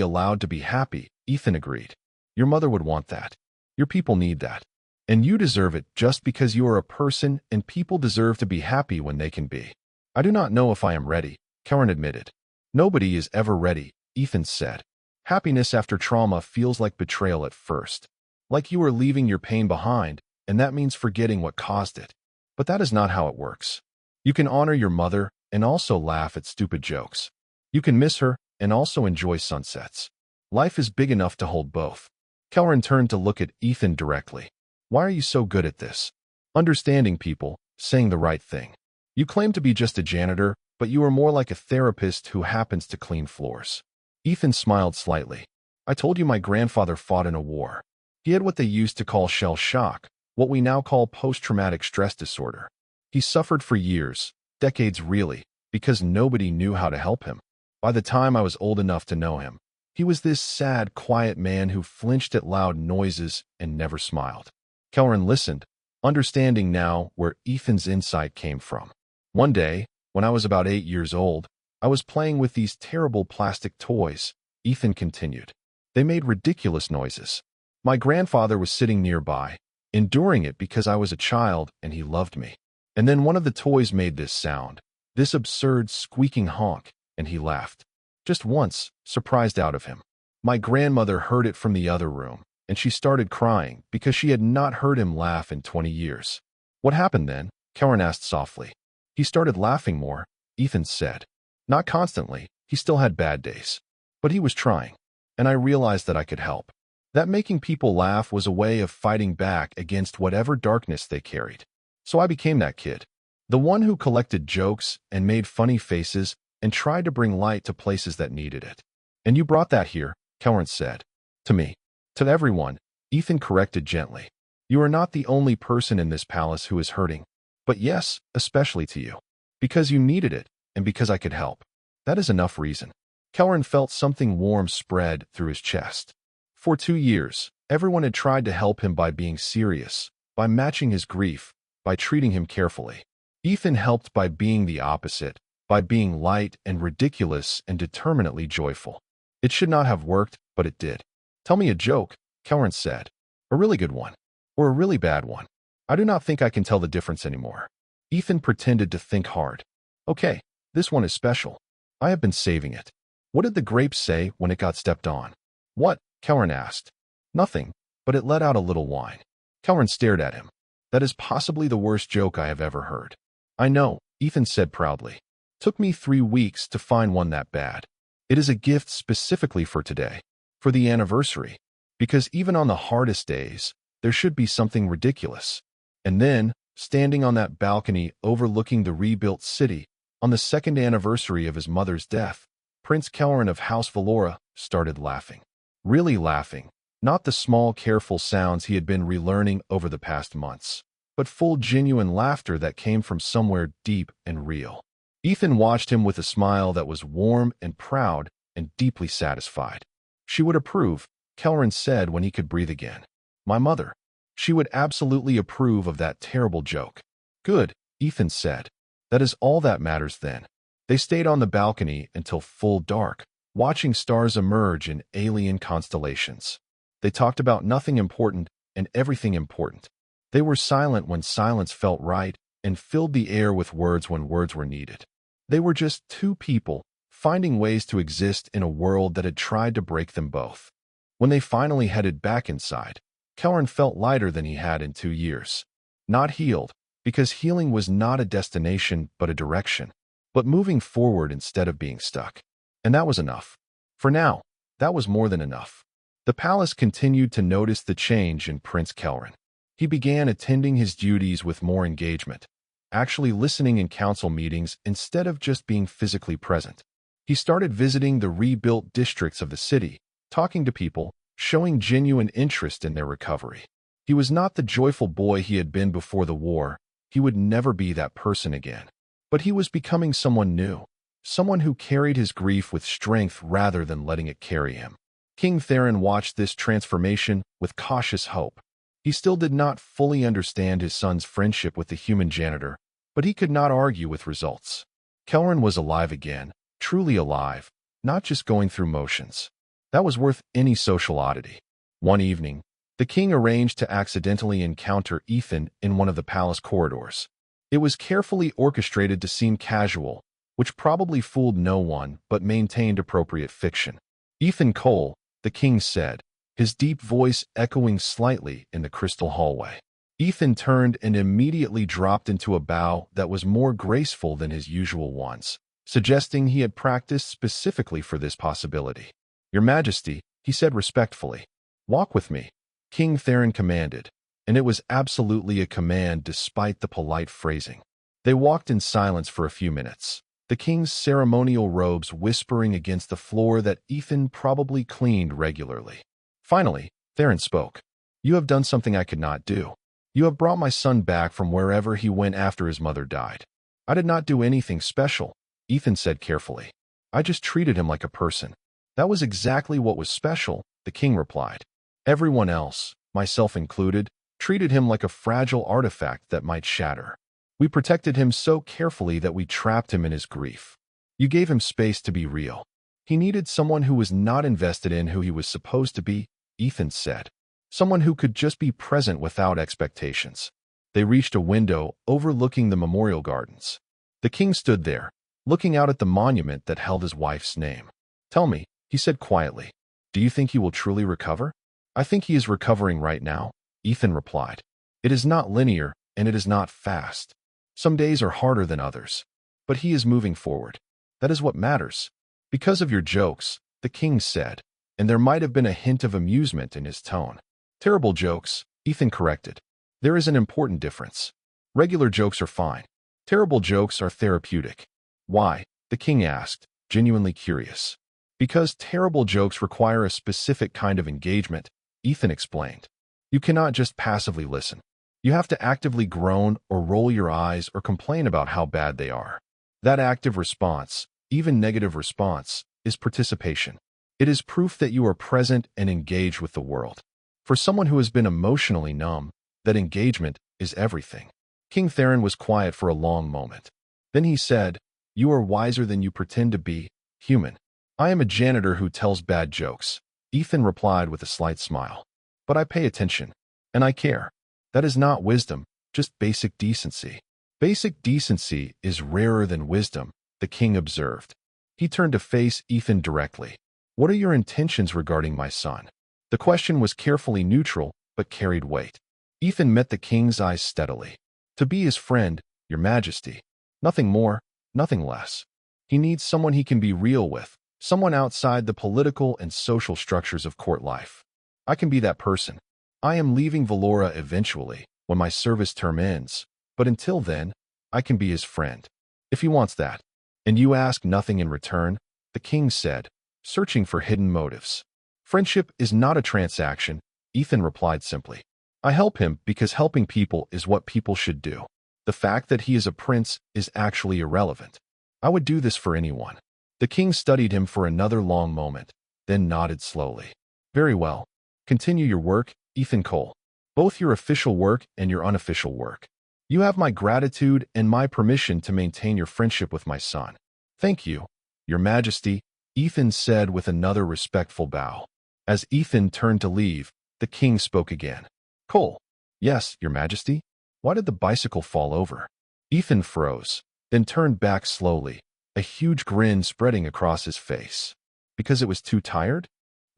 allowed to be happy, Ethan agreed. Your mother would want that. Your people need that. And you deserve it just because you are a person and people deserve to be happy when they can be. I do not know if I am ready, Karen admitted. Nobody is ever ready, Ethan said. Happiness after trauma feels like betrayal at first. Like you are leaving your pain behind, and that means forgetting what caused it. But that is not how it works. You can honor your mother and also laugh at stupid jokes. You can miss her and also enjoy sunsets. Life is big enough to hold both. Karen turned to look at Ethan directly. Why are you so good at this? Understanding people, saying the right thing. You claim to be just a janitor, but you are more like a therapist who happens to clean floors. Ethan smiled slightly. I told you my grandfather fought in a war. He had what they used to call shell shock, what we now call post-traumatic stress disorder. He suffered for years, decades really, because nobody knew how to help him. By the time I was old enough to know him, he was this sad, quiet man who flinched at loud noises and never smiled. Karen listened, understanding now where Ethan's insight came from. One day, when I was about 8 years old, I was playing with these terrible plastic toys, Ethan continued. They made ridiculous noises. My grandfather was sitting nearby, enduring it because I was a child and he loved me. And then one of the toys made this sound, this absurd squeaking honk, and he laughed. Just once, surprised out of him. My grandmother heard it from the other room, and she started crying because she had not heard him laugh in 20 years. What happened then? Karen asked softly. He started laughing more, Ethan said. Not constantly, he still had bad days. But he was trying, and I realized that I could help. That making people laugh was a way of fighting back against whatever darkness they carried. So I became that kid. The one who collected jokes and made funny faces and tried to bring light to places that needed it. And you brought that here, Karen said. To me. To everyone, Ethan corrected gently. You are not the only person in this palace who is hurting. But yes, especially to you. Because you needed it, and because I could help. That is enough reason. Karen felt something warm spread through his chest. For 2 years, everyone had tried to help him by being serious, by matching his grief, by treating him carefully. Ethan helped by being the opposite, by being light and ridiculous and determinately joyful. It should not have worked, but it did. Tell me a joke, Karen said. A really good one. Or a really bad one. I do not think I can tell the difference anymore. Ethan pretended to think hard. Okay, this one is special. I have been saving it. What did the grape say when it got stepped on? What? Karen asked. Nothing, but it let out a little whine. Karen stared at him. That is possibly the worst joke I have ever heard. I know, Ethan said proudly. Took me 3 weeks to find one that bad. It is a gift specifically for today, for the anniversary, because even on the hardest days, there should be something ridiculous. And then, standing on that balcony overlooking the rebuilt city, on the 2nd anniversary of his mother's death, Prince Kelleran of House Valora started laughing. Really laughing, not the small, careful sounds he had been relearning over the past months, but full, genuine laughter that came from somewhere deep and real. Ethan watched him with a smile that was warm and proud and deeply satisfied. She would approve, Kelleran said when he could breathe again. My mother. She would absolutely approve of that terrible joke. Good, Ethan said. That is all that matters then. They stayed on the balcony until full dark, watching stars emerge in alien constellations. They talked about nothing important and everything important. They were silent when silence felt right and filled the air with words when words were needed. They were just 2 people, finding ways to exist in a world that had tried to break them both. When they finally headed back inside, Kelleran felt lighter than he had in 2 years. Not healed, because healing was not a destination but a direction, but moving forward instead of being stuck. And that was enough. For now, that was more than enough. The palace continued to notice the change in Prince Kelleran. He began attending his duties with more engagement, actually listening in council meetings instead of just being physically present. He started visiting the rebuilt districts of the city, talking to people, showing genuine interest in their recovery. He was not the joyful boy he had been before the war. He would never be that person again. But he was becoming someone new, someone who carried his grief with strength rather than letting it carry him. King Theron watched this transformation with cautious hope. He still did not fully understand his son's friendship with the human janitor, but he could not argue with results. Kelleran was alive again, truly alive, not just going through motions. That was worth any social oddity. One evening, The king arranged to accidentally encounter Ethan in one of the palace corridors. It was carefully orchestrated to seem casual, which probably fooled no one but maintained appropriate fiction. "Ethan Cole," the king said, his deep voice echoing slightly in the crystal hallway. Ethan turned and immediately dropped into a bow that was more graceful than his usual ones, suggesting he had practiced specifically for this possibility. "Your Majesty," he said respectfully. "Walk with me," King Theron commanded, and it was absolutely a command despite the polite phrasing. They walked in silence for a few minutes, the king's ceremonial robes whispering against the floor that Ethan probably cleaned regularly. Finally, Theron spoke. "You have done something I could not do. You have brought my son back from wherever he went after his mother died." "I did not do anything special," Ethan said carefully. "I just treated him like a person." "That was exactly what was special," the king replied. "Everyone else, myself included, treated him like a fragile artifact that might shatter. We protected him so carefully that we trapped him in his grief. You gave him space to be real. He needed someone who was not invested in who he was supposed to be," Ethan said. "Someone who could just be present without expectations." They reached a window overlooking the memorial gardens. The king stood there, looking out at the monument that held his wife's name. "Tell me," he said quietly, "do you think he will truly recover?" "I think he is recovering right now," Ethan replied. "It is not linear, and it is not fast. Some days are harder than others. But he is moving forward. That is what matters." "Because of your jokes," the king said, and there might have been a hint of amusement in his tone. "Terrible jokes," Ethan corrected. "There is an important difference. Regular jokes are fine. Terrible jokes are therapeutic." "Why?" the king asked, genuinely curious. "Because terrible jokes require a specific kind of engagement," Ethan explained. "You cannot just passively listen. You have to actively groan or roll your eyes or complain about how bad they are. That active response, even negative response, is participation. It is proof that you are present and engaged with the world. For someone who has been emotionally numb, that engagement is everything." King Theron was quiet for a long moment. Then he said, "You are wiser than you pretend to be, human." "I am a janitor who tells bad jokes," Ethan replied with a slight smile. "But I pay attention, and I care. That is not wisdom, just basic decency." "Basic decency is rarer than wisdom," the king observed. He turned to face Ethan directly. "What are your intentions regarding my son?" The question was carefully neutral, but carried weight. Ethan met the king's eyes steadily. "To be his friend, your Majesty. Nothing more, nothing less. He needs someone he can be real with, someone outside the political and social structures of court life. I can be that person. I am leaving Valora eventually, when my service term ends, but until then, I can be his friend. If he wants that." "And you ask nothing in return," the king said, searching for hidden motives. "Friendship is not a transaction," Ethan replied simply. "I help him because helping people is what people should do. The fact that he is a prince is actually irrelevant. I would do this for anyone." The king studied him for another long moment, then nodded slowly. "Very well. Continue your work, Ethan Cole. Both your official work and your unofficial work. You have my gratitude and my permission to maintain your friendship with my son." "Thank you, your Majesty," Ethan said with another respectful bow. As Ethan turned to leave, the king spoke again. "Cole." "Yes, your Majesty?" "Why did the bicycle fall over?" Ethan froze, then turned back slowly, a huge grin spreading across his face. "Because it was too tired?"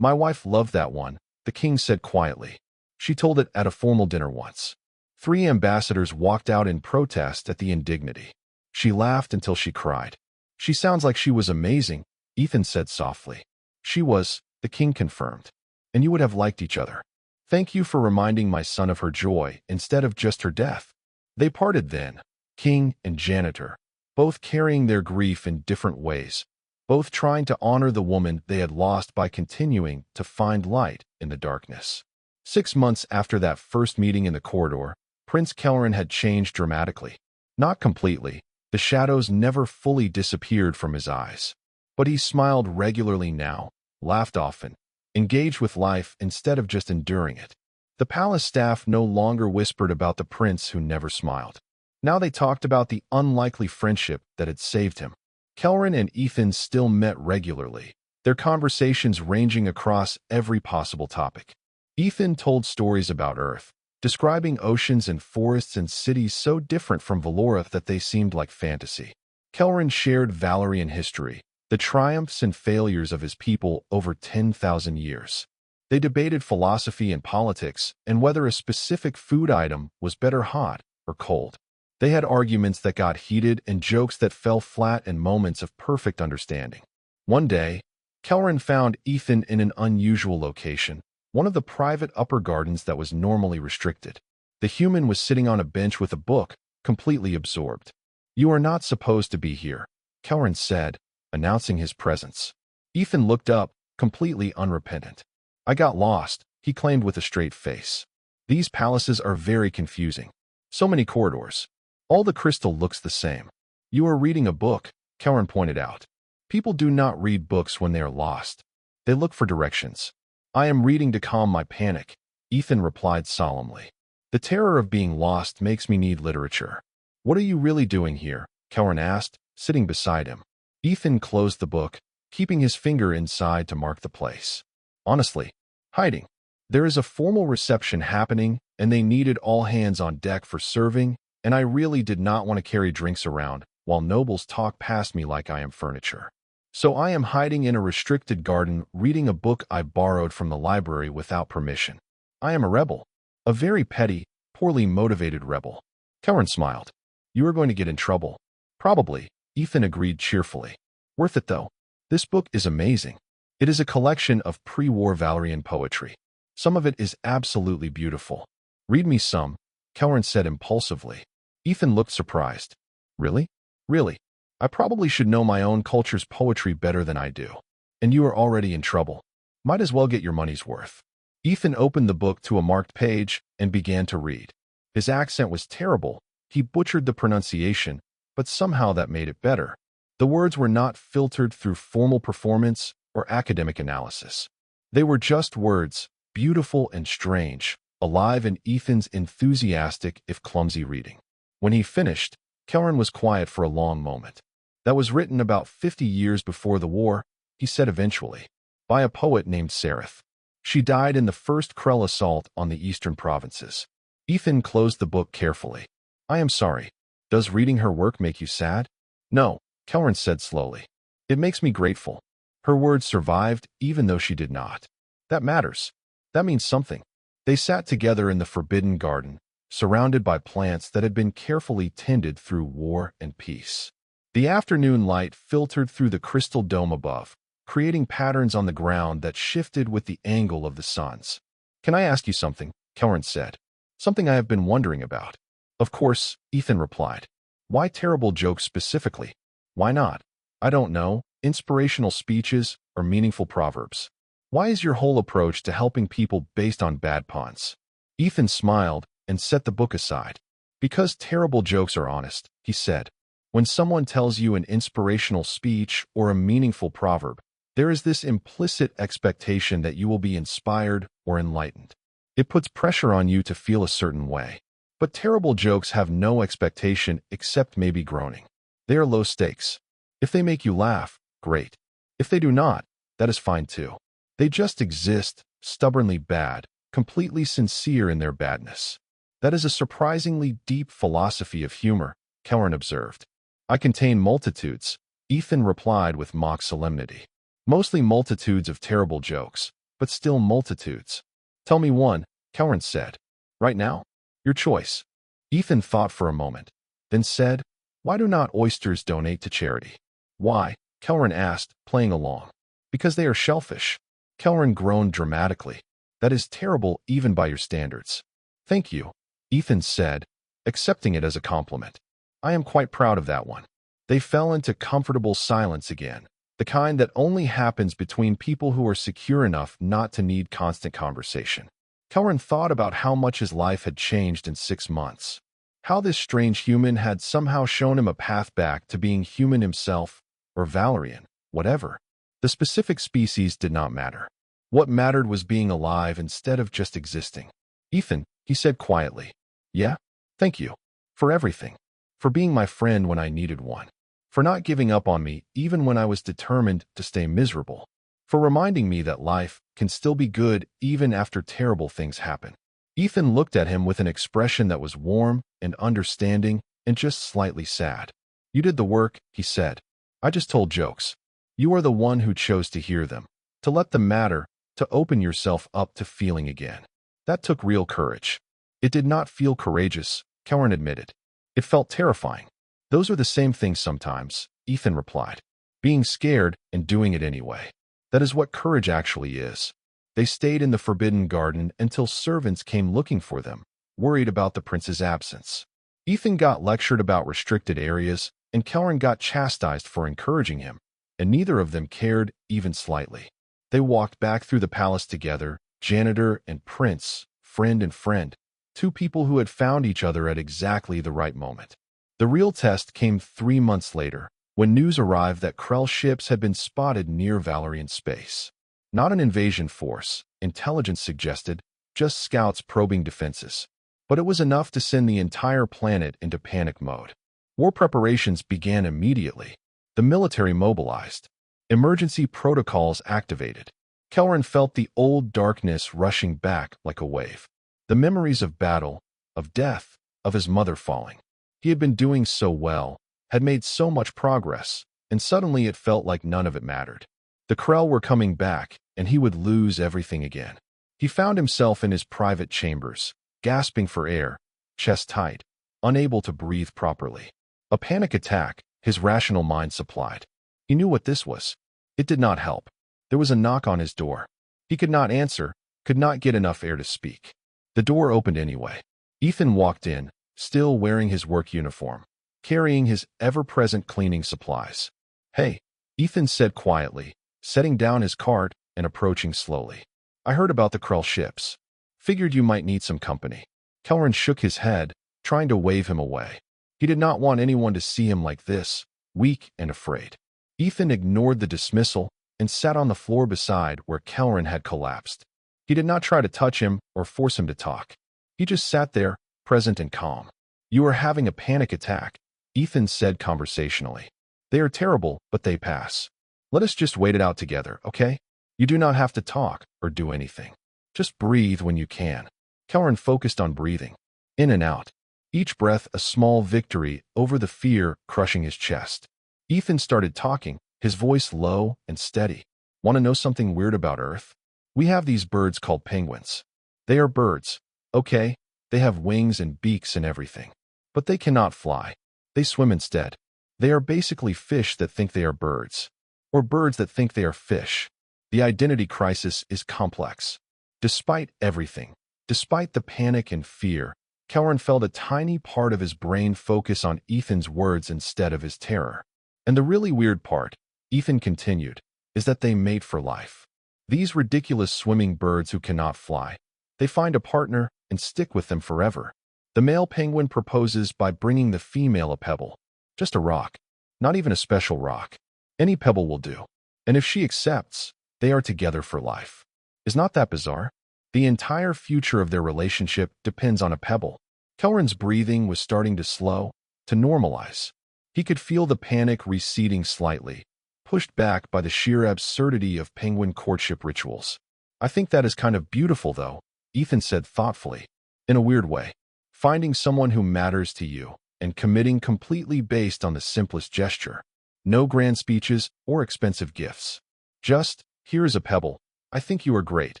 "My wife loved that one," the king said quietly. "She told it at a formal dinner once." 3 ambassadors walked out in protest at the indignity. She laughed until she cried. "She sounds like she was amazing," Ethan said softly. "She was," the king confirmed. "And you would have liked each other. Thank you for reminding my son of her joy instead of just her death." They parted then, king and janitor, both carrying their grief in different ways, both trying to honor the woman they had lost by continuing to find light in the darkness. 6 months after that first meeting in the corridor, Prince Kelleran had changed dramatically. Not completely, the shadows never fully disappeared from his eyes. But he smiled regularly now, laughed often, engaged with life instead of just enduring it. The palace staff no longer whispered about the prince who never smiled. Now they talked about the unlikely friendship that had saved him. Kelleran and Ethan still met regularly, their conversations ranging across every possible topic. Ethan told stories about Earth, describing oceans and forests and cities so different from Valora that they seemed like fantasy. Kelrin shared Valerian history, the triumphs and failures of his people over 10,000 years. They debated philosophy and politics and whether a specific food item was better hot or cold. They had arguments that got heated and jokes that fell flat and moments of perfect understanding. One day, Kelrin found Ethan in an unusual location, one of the private upper gardens that was normally restricted. The human was sitting on a bench with a book, completely absorbed. "You are not supposed to be here," Kelrin said, announcing his presence. Ethan looked up, completely unrepentant. "I got lost," he claimed with a straight face. "These palaces are very confusing. So many corridors. All the crystal looks the same." "You are reading a book," Kelrin pointed out. "People do not read books when they are lost. They look for directions." "I am reading to calm my panic," Ethan replied solemnly. "The terror of being lost makes me need literature." "What are you really doing here?" Kelrin asked, sitting beside him. Ethan closed the book, keeping his finger inside to mark the place. "Honestly, hiding. There is a formal reception happening, and they needed all hands on deck for serving, and I really did not want to carry drinks around while nobles talk past me like I am furniture. So I am hiding in a restricted garden reading a book I borrowed from the library without permission. I am a rebel. A very petty, poorly motivated rebel." Kelrin smiled. "You are going to get in trouble." "Probably," Ethan agreed cheerfully. "Worth it though. This book is amazing. It is a collection of pre-war Valerian poetry. Some of it is absolutely beautiful." "Read me some," Kelrin said impulsively. Ethan looked surprised. "Really? Really? I probably should know my own culture's poetry better than I do. And you are already in trouble. Might as well get your money's worth." Ethan opened the book to a marked page and began to read. His accent was terrible. He butchered the pronunciation, but somehow that made it better. The words were not filtered through formal performance or academic analysis. They were just words, beautiful and strange, alive in Ethan's enthusiastic if clumsy reading. When he finished, Kelrin was quiet for a long moment. "That was written about 50 years before the war," he said eventually, "by a poet named Sereth. She died in the first Krell assault on the eastern provinces." Ethan closed the book carefully. "I am sorry. Does reading her work make you sad?" "No," Kelrin said slowly. "It makes me grateful. Her words survived even though she did not. That matters. That means something." They sat together in the forbidden garden, surrounded by plants that had been carefully tended through war and peace. The afternoon light filtered through the crystal dome above, creating patterns on the ground that shifted with the angle of the suns. "Can I ask you something?" Kelrin said. "Something I have been wondering about." "Of course," Ethan replied. "Why terrible jokes specifically? Why not, I don't know, inspirational speeches or meaningful proverbs? Why is your whole approach to helping people based on bad puns?" Ethan smiled and set the book aside. "Because terrible jokes are honest," he said. "When someone tells you an inspirational speech or a meaningful proverb, there is this implicit expectation that you will be inspired or enlightened. It puts pressure on you to feel a certain way. But terrible jokes have no expectation except maybe groaning. They are low stakes. If they make you laugh, great. If they do not, that is fine too. They just exist, stubbornly bad, completely sincere in their badness. That is a surprisingly deep philosophy of humor," Kelrin observed. "I contain multitudes," Ethan replied with mock solemnity. "Mostly multitudes of terrible jokes, but still multitudes." "Tell me one," Kelrin said. "Right now?" "Your choice." Ethan thought for a moment, then said, "Why do not oysters donate to charity?" "Why?" Kelrin asked, playing along. "Because they are shellfish." Kelrin groaned dramatically. "That is terrible even by your standards." "Thank you," Ethan said, accepting it as a compliment. "I am quite proud of that one." They fell into comfortable silence again, the kind that only happens between people who are secure enough not to need constant conversation. Kelrin thought about how much his life had changed in 6 months. How this strange human had somehow shown him a path back to being human himself, or Valerian, whatever. The specific species did not matter. What mattered was being alive instead of just existing. "Ethan," he said quietly. "Yeah? Thank you. For everything. For being my friend when I needed one. For not giving up on me even when I was determined to stay miserable. for reminding me that life can still be good even after terrible things happen. Ethan looked at him with an expression that was warm and understanding and just slightly sad. You did the work, he said. I just told jokes. You are the one who chose to hear them, to let them matter, to open yourself up to feeling again. That took real courage. It did not feel courageous, Karen admitted. It felt terrifying. Those are the same things sometimes, Ethan replied. Being scared and doing it anyway. That is what courage actually is. They stayed in the Forbidden Garden until servants came looking for them, worried about the prince's absence. Ethan got lectured about restricted areas, and Karen got chastised for encouraging him, and neither of them cared even slightly. They walked back through the palace together, janitor and prince, friend and friend, two people who had found each other at exactly the right moment. The real test came 3 months later, when news arrived that Krell ships had been spotted near Valerian space. Not an invasion force, intelligence suggested, just scouts probing defenses. But it was enough to send the entire planet into panic mode. War preparations began immediately. The military mobilized. Emergency protocols activated. Kelrin felt the old darkness rushing back like a wave. The memories of battle, of death, of his mother falling. He had been doing so well, had made so much progress, and suddenly it felt like none of it mattered. The Krell were coming back, and he would lose everything again. He found himself in his private chambers, gasping for air, chest tight, unable to breathe properly. A panic attack, his rational mind supplied. He knew what this was. It did not help. There was a knock on his door. He could not answer, could not get enough air to speak. The door opened anyway. Ethan walked in, still wearing his work uniform, carrying his ever-present cleaning supplies. Hey, Ethan said quietly, setting down his cart and approaching slowly. I heard about the Krell ships. Figured you might need some company. Kelrin shook his head, trying to wave him away. He did not want anyone to see him like this, weak and afraid. Ethan ignored the dismissal and sat on the floor beside where Kelrin had collapsed. He did not try to touch him or force him to talk. He just sat there, present and calm. You are having a panic attack, Ethan said conversationally. They are terrible, but they pass. Let us just wait it out together, okay? You do not have to talk or do anything. Just breathe when you can. Kelrin focused on breathing, in and out. Each breath a small victory over the fear crushing his chest. Ethan started talking, his voice low and steady. Want to know something weird about Earth? We have these birds called penguins. They are birds, okay? They have wings and beaks and everything. But they cannot fly. They swim instead. They are basically fish that think they are birds. Or birds that think they are fish. The identity crisis is complex. Despite everything, despite the panic and fear, Kelrin felt a tiny part of his brain focus on Ethan's words instead of his terror. And the really weird part, Ethan continued, is that they mate for life. These ridiculous swimming birds who cannot fly. They find a partner and stick with them forever. The male penguin proposes by bringing the female a pebble. Just a rock. Not even a special rock. Any pebble will do. And if she accepts, they are together for life. Is not that bizarre? The entire future of their relationship depends on a pebble. Kelrin's breathing was starting to slow, to normalize. He could feel the panic receding slightly, pushed back by the sheer absurdity of penguin courtship rituals. I think that is kind of beautiful, though, Ethan said thoughtfully. In a weird way. Finding someone who matters to you and committing completely based on the simplest gesture. No grand speeches or expensive gifts. Just, here is a pebble. I think you are great.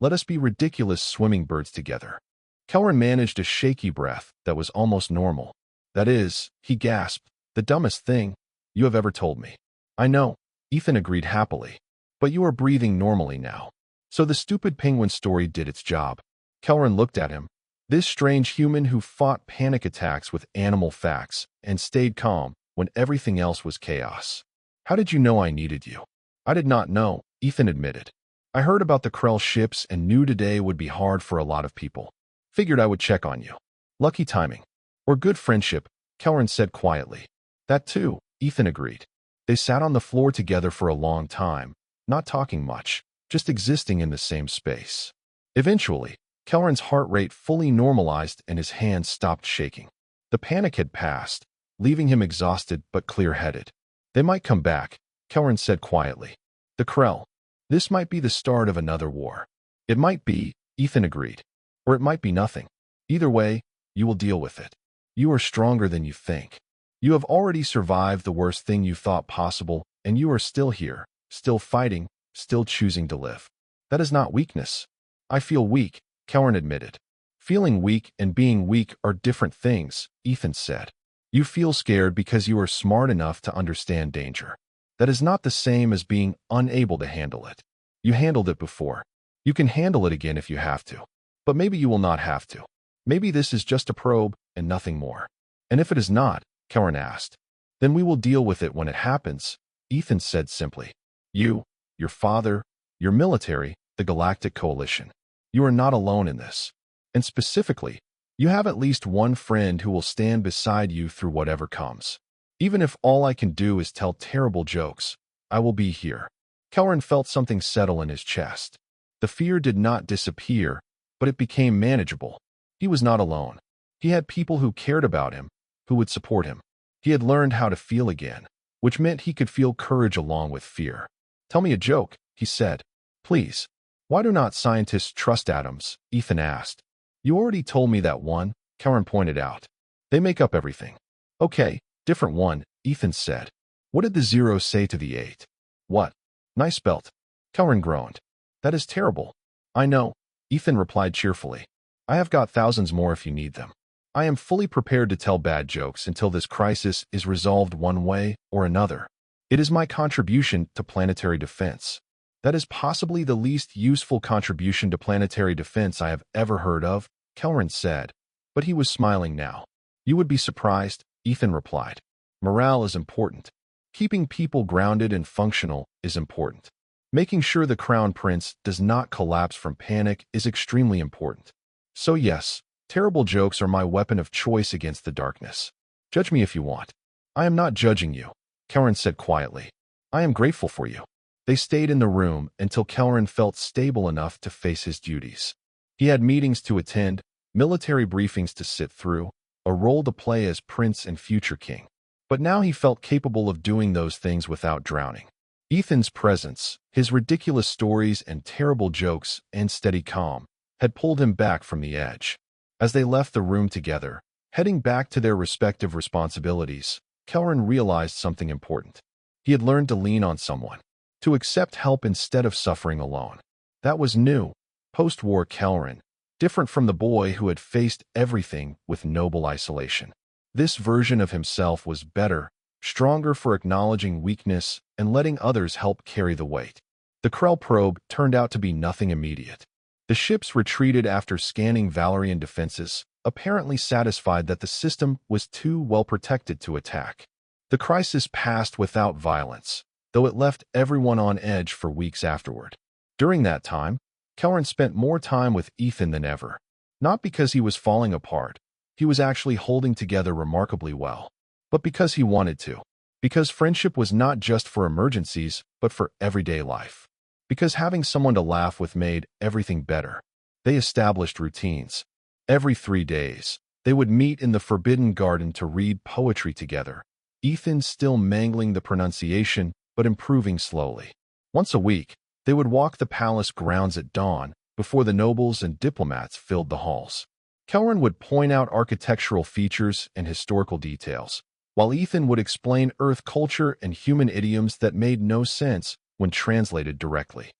Let us be ridiculous swimming birds together. Kelrin managed a shaky breath that was almost normal. That is, he gasped, the dumbest thing you have ever told me. I know, Ethan agreed happily. But you are breathing normally now. So the stupid penguin story did its job. Kelrin looked at him. This strange human who fought panic attacks with animal facts and stayed calm when everything else was chaos. How did you know I needed you? I did not know, Ethan admitted. I heard about the Krell ships and knew today would be hard for a lot of people. Figured I would check on you. Lucky timing. Or good friendship, Kelrin said quietly. That too, Ethan agreed. They sat on the floor together for a long time, not talking much, just existing in the same space. Eventually, Kelrin's heart rate fully normalized and his hands stopped shaking. The panic had passed, leaving him exhausted but clear-headed. They might come back, Kelrin said quietly. The Krell. This might be the start of another war. It might be, Ethan agreed. Or it might be nothing. Either way, you will deal with it. You are stronger than you think. You have already survived the worst thing you thought possible, and you are still here, still fighting, still choosing to live. That is not weakness. I feel weak, Kelrin admitted. Feeling weak and being weak are different things, Ethan said. You feel scared because you are smart enough to understand danger. That is not the same as being unable to handle it. You handled it before. You can handle it again if you have to. But maybe you will not have to. Maybe this is just a probe and nothing more. And if it is not, Kelrin asked, then we will deal with it when it happens, Ethan said simply. You, your father, your military, the Galactic Coalition. You are not alone in this. And specifically, you have at least one friend who will stand beside you through whatever comes. Even if all I can do is tell terrible jokes, I will be here. Kelrin felt something settle in his chest. The fear did not disappear, but it became manageable. He was not alone. He had people who cared about him, who would support him. He had learned how to feel again, which meant he could feel courage along with fear. Tell me a joke, he said. Please. Why do not scientists trust atoms? Ethan asked. You already told me that one, Kelrin pointed out. They make up everything. Okay, different one, Ethan said. What did the 0 say to the 8? What? Nice belt. Kelrin groaned. That is terrible. I know, Ethan replied cheerfully. I have got thousands more if you need them. I am fully prepared to tell bad jokes until this crisis is resolved one way or another. It is my contribution to planetary defense. That is possibly the least useful contribution to planetary defense I have ever heard of, Kelrin said. But he was smiling now. You would be surprised, Ethan replied. Morale is important. Keeping people grounded and functional is important. Making sure the Crown Prince does not collapse from panic is extremely important. So yes, terrible jokes are my weapon of choice against the darkness. Judge me if you want. I am not judging you, Kelrin said quietly. I am grateful for you. They stayed in the room until Kelrin felt stable enough to face his duties. He had meetings to attend, military briefings to sit through, a role to play as prince and future king. But now he felt capable of doing those things without drowning. Ethan's presence, his ridiculous stories and terrible jokes and steady calm, had pulled him back from the edge. As they left the room together, heading back to their respective responsibilities, Kelrin realized something important. He had learned to lean on someone, to accept help instead of suffering alone. That was new, post-war Kelrin, different from the boy who had faced everything with noble isolation. This version of himself was better, stronger for acknowledging weakness and letting others help carry the weight. The Krell probe turned out to be nothing immediate. The ships retreated after scanning Valerian defenses, apparently satisfied that the system was too well protected to attack. The crisis passed without violence, though it left everyone on edge for weeks afterward. During that time, Kelrin spent more time with Ethan than ever. Not because he was falling apart. He was actually holding together remarkably well. But because he wanted to. Because friendship was not just for emergencies, but for everyday life. Because having someone to laugh with made everything better. They established routines. Every 3 days, they would meet in the Forbidden Garden to read poetry together. Ethan still mangling the pronunciation, but improving slowly. Once a week, they would walk the palace grounds at dawn, before the nobles and diplomats filled the halls. Kelrin would point out architectural features and historical details, while Ethan would explain Earth culture and human idioms that made no sense when translated directly.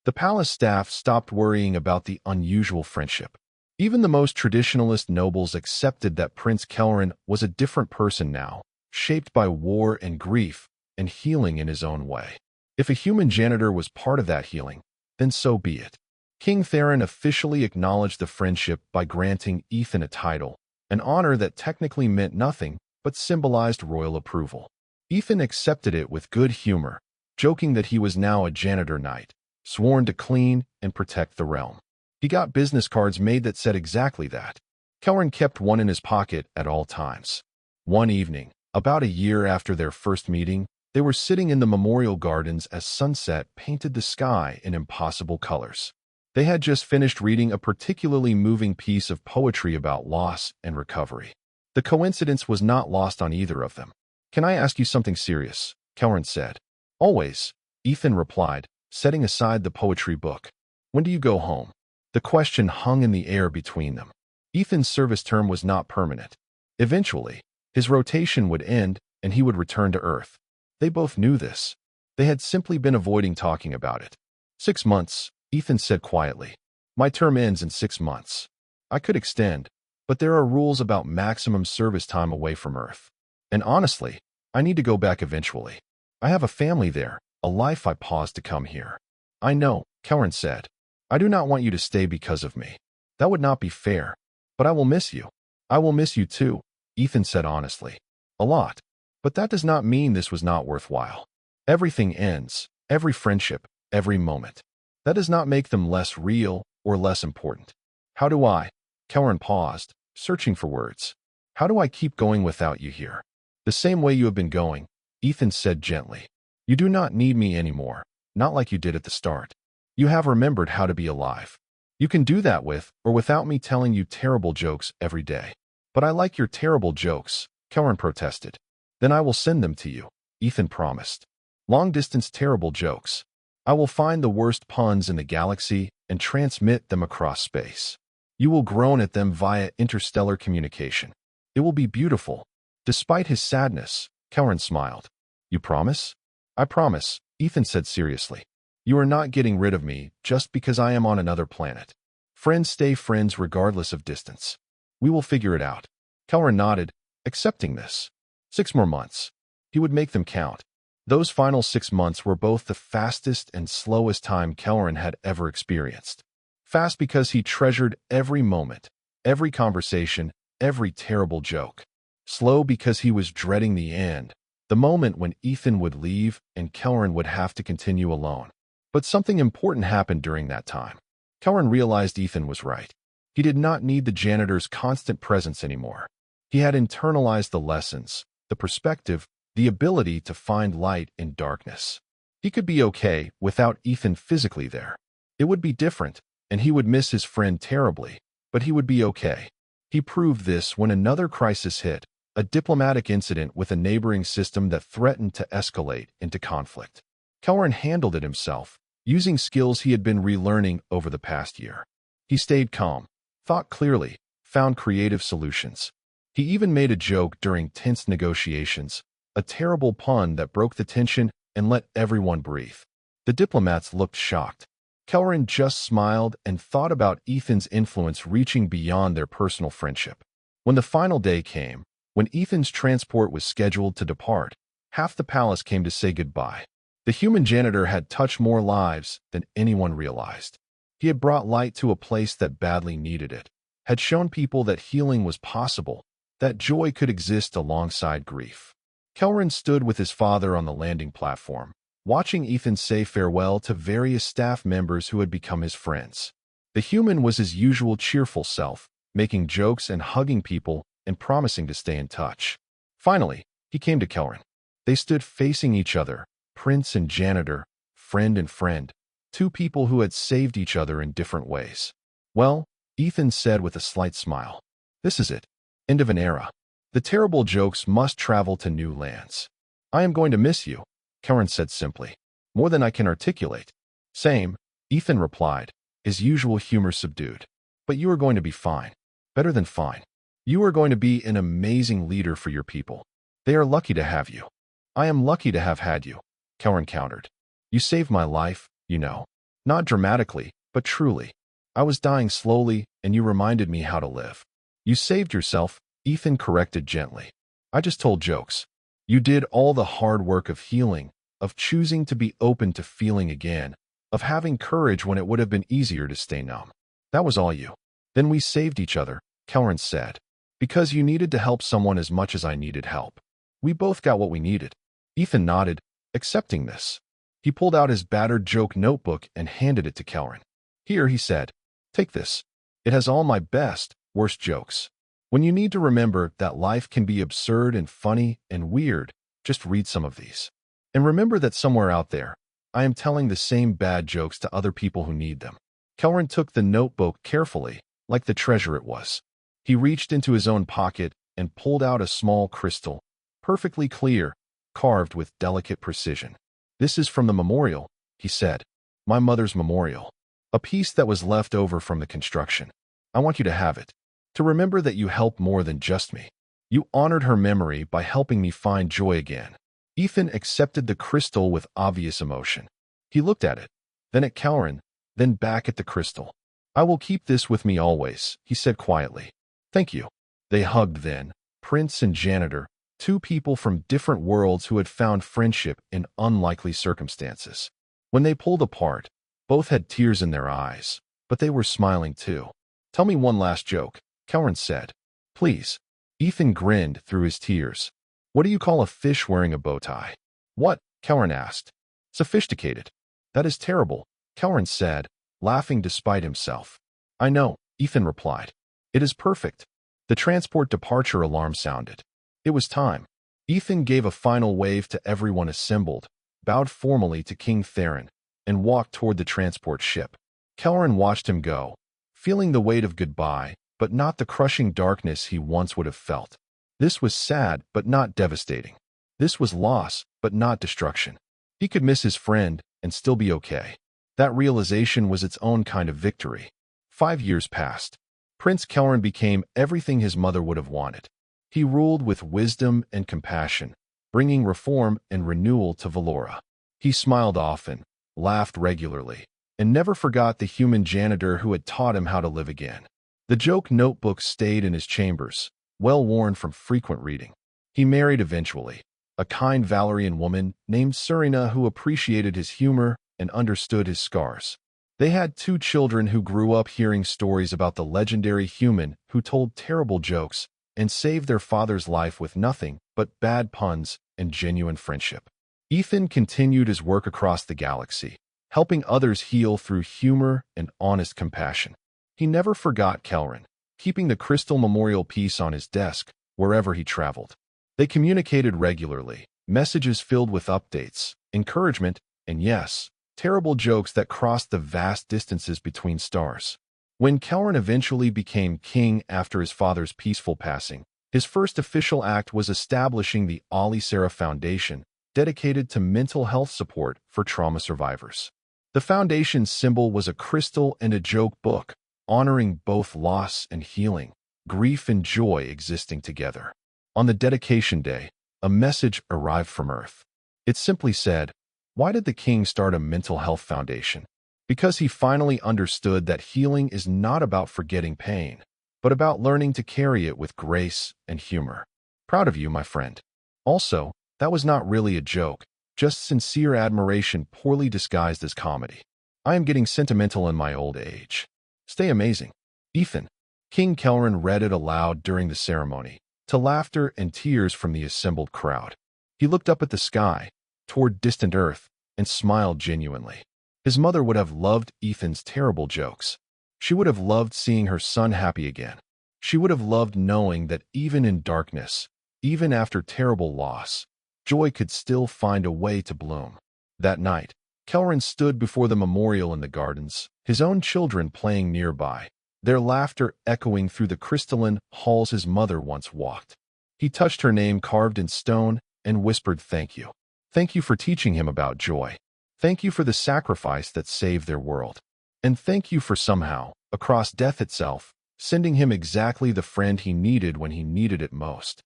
The palace staff stopped worrying about the unusual friendship. Even the most traditionalist nobles accepted that Prince Kelrin was a different person now, shaped by war and grief, and healing in his own way. If a human janitor was part of that healing, then so be it. King Theron officially acknowledged the friendship by granting Ethan a title, an honor that technically meant nothing but symbolized royal approval. Ethan accepted it with good humor, joking that he was now a janitor knight, sworn to clean and protect the realm. He got business cards made that said exactly that. Kelrin kept one in his pocket at all times. One evening, about a year after their first meeting, they were sitting in the memorial gardens as sunset painted the sky in impossible colors. They had just finished reading a particularly moving piece of poetry about loss and recovery. The coincidence was not lost on either of them. Can I ask you something serious? Kelrin said. Always, Ethan replied, setting aside the poetry book. When do you go home? The question hung in the air between them. Ethan's service term was not permanent. Eventually, his rotation would end and he would return to Earth. They both knew this. They had simply been avoiding talking about it. 6 months, Ethan said quietly. My term ends in 6 months. I could extend, but there are rules about maximum service time away from Earth. And honestly, I need to go back eventually. I have a family there, a life. I paused to come here. I know, Kelran said. I do not want you to stay because of me. That would not be fair. But I will miss you. I will miss you too, Ethan said honestly. A lot. But that does not mean this was not worthwhile. Everything ends, every friendship, every moment. That does not make them less real or less important. How do I? Kelran paused, searching for words. How do I keep going without you here? The same way you have been going, Ethan said gently. You do not need me anymore, not like you did at the start. You have remembered how to be alive. You can do that with or without me telling you terrible jokes every day. But I like your terrible jokes, Kelran protested. Then I will send them to you, Ethan promised. Long-distance terrible jokes. I will find the worst puns in the galaxy and transmit them across space. You will groan at them via interstellar communication. It will be beautiful. Despite his sadness, Kelran smiled. You promise? I promise, Ethan said seriously. You are not getting rid of me just because I am on another planet. Friends stay friends regardless of distance. We will figure it out. Kelran nodded, accepting this. 6 more months. He would make them count. Those final 6 months were both the fastest and slowest time Kelran had ever experienced. Fast because he treasured every moment, every conversation, every terrible joke. Slow because he was dreading the end, the moment when Ethan would leave and Kelran would have to continue alone. But something important happened during that time. Kelran realized Ethan was right. He did not need the janitor's constant presence anymore. He had internalized the lessons, the perspective, the ability to find light in darkness. He could be okay without Ethan physically there. It would be different, and he would miss his friend terribly, but he would be okay. He proved this when another crisis hit, a diplomatic incident with a neighboring system that threatened to escalate into conflict. Kelran handled it himself, using skills he had been relearning over the past year. He stayed calm, thought clearly, found creative solutions. He even made a joke during tense negotiations, a terrible pun that broke the tension and let everyone breathe. The diplomats looked shocked. Kelran just smiled and thought about Ethan's influence reaching beyond their personal friendship. When the final day came, when Ethan's transport was scheduled to depart, half the palace came to say goodbye. The human janitor had touched more lives than anyone realized. He had brought light to a place that badly needed it, had shown people that healing was possible, that joy could exist alongside grief. Kelran stood with his father on the landing platform, watching Ethan say farewell to various staff members who had become his friends. The human was his usual cheerful self, making jokes and hugging people and promising to stay in touch. Finally, he came to Kelran. They stood facing each other, prince and janitor, friend and friend, two people who had saved each other in different ways. Well, Ethan said with a slight smile, this is it. End of an era. The terrible jokes must travel to new lands. I am going to miss you, Kelran said simply. More than I can articulate. Same, Ethan replied, his usual humor subdued. But you are going to be fine. Better than fine. You are going to be an amazing leader for your people. They are lucky to have you. I am lucky to have had you, Kelran countered. You saved my life, you know. Not dramatically, but truly. I was dying slowly, and you reminded me how to live. You saved yourself, Ethan corrected gently. I just told jokes. You did all the hard work of healing, of choosing to be open to feeling again, of having courage when it would have been easier to stay numb. That was all you. Then we saved each other, Kelran said. Because you needed to help someone as much as I needed help. We both got what we needed. Ethan nodded, accepting this. He pulled out his battered joke notebook and handed it to Kelran. Here, he said, take this. It has all my best, worst jokes. When you need to remember that life can be absurd and funny and weird, just read some of these. And remember that somewhere out there, I am telling the same bad jokes to other people who need them. Kelran took the notebook carefully, like the treasure it was. He reached into his own pocket and pulled out a small crystal, perfectly clear, carved with delicate precision. This is from the memorial, he said. My mother's memorial. A piece that was left over from the construction. I want you to have it. To remember that you helped more than just me. You honored her memory by helping me find joy again. Ethan accepted the crystal with obvious emotion. He looked at it, then at Cowren, then back at the crystal. I will keep this with me always, he said quietly. Thank you. They hugged then, Prince and Janitor, two people from different worlds who had found friendship in unlikely circumstances. When they pulled apart, both had tears in their eyes, but they were smiling too. Tell me one last joke, Cowren said. Please. Ethan grinned through his tears. What do you call a fish wearing a bow tie? What? Cowren asked. Sophisticated. That is terrible, Cowren said, laughing despite himself. I know, Ethan replied. It is perfect. The transport departure alarm sounded. It was time. Ethan gave a final wave to everyone assembled, bowed formally to King Theron, and walked toward the transport ship. Cowren watched him go, feeling the weight of goodbye, but not the crushing darkness he once would have felt. This was sad, but not devastating. This was loss, but not destruction. He could miss his friend and still be okay. That realization was its own kind of victory. 5 years passed. Prince Cowren became everything his mother would have wanted. He ruled with wisdom and compassion, bringing reform and renewal to Valora. He smiled often, laughed regularly, and never forgot the human janitor who had taught him how to live again. The joke notebook stayed in his chambers, well-worn from frequent reading. He married eventually, a kind Valerian woman named Serena who appreciated his humor and understood his scars. They had 2 children who grew up hearing stories about the legendary human who told terrible jokes and saved their father's life with nothing but bad puns and genuine friendship. Ethan continued his work across the galaxy, helping others heal through humor and honest compassion. He never forgot Cowren, keeping the crystal memorial piece on his desk wherever he traveled. They communicated regularly, messages filled with updates, encouragement, and yes, terrible jokes that crossed the vast distances between stars. When Cowren eventually became king after his father's peaceful passing, his first official act was establishing the Ali Sarah Foundation, dedicated to mental health support for trauma survivors. The foundation's symbol was a crystal and a joke book, honoring both loss and healing, grief and joy existing together. On the dedication day, a message arrived from Earth. It simply said, "Why did the king start a mental health foundation? Because he finally understood that healing is not about forgetting pain, but about learning to carry it with grace and humor. Proud of you, my friend." Also, that was not really a joke, just sincere admiration poorly disguised as comedy. I am getting sentimental in my old age. Stay amazing. Ethan. King Cowren read it aloud during the ceremony, to laughter and tears from the assembled crowd. He looked up at the sky, toward distant Earth, and smiled genuinely. His mother would have loved Ethan's terrible jokes. She would have loved seeing her son happy again. She would have loved knowing that even in darkness, even after terrible loss, joy could still find a way to bloom. That night, Cowren stood before the memorial in the gardens, his own children playing nearby, their laughter echoing through the crystalline halls his mother once walked. He touched her name carved in stone and whispered thank you. Thank you for teaching him about joy. Thank you for the sacrifice that saved their world. And thank you for somehow, across death itself, sending him exactly the friend he needed when he needed it most.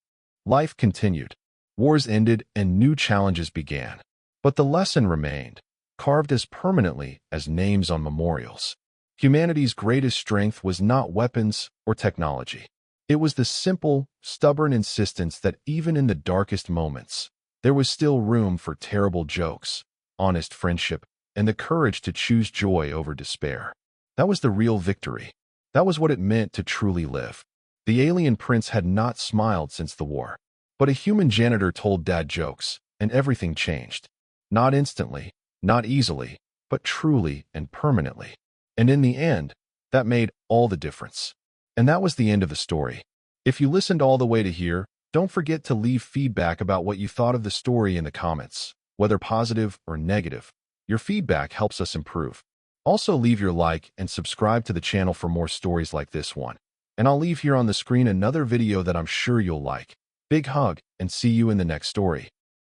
Life continued. Wars ended and new challenges began. But the lesson remained, carved as permanently as names on memorials. Humanity's greatest strength was not weapons or technology. It was the simple, stubborn insistence that even in the darkest moments, there was still room for terrible jokes, honest friendship, and the courage to choose joy over despair. That was the real victory. That was what it meant to truly live. The alien prince had not smiled since the war. But a human janitor told dad jokes, and everything changed. Not instantly, not easily, but truly and permanently. And in the end, that made all the difference. And that was the end of the story. If you listened all the way to here, don't forget to leave feedback about what you thought of the story in the comments, whether positive or negative. Your feedback helps us improve. Also leave your like and subscribe to the channel for more stories like this one. And I'll leave here on the screen another video that I'm sure you'll like. Big hug, and see you in the next story.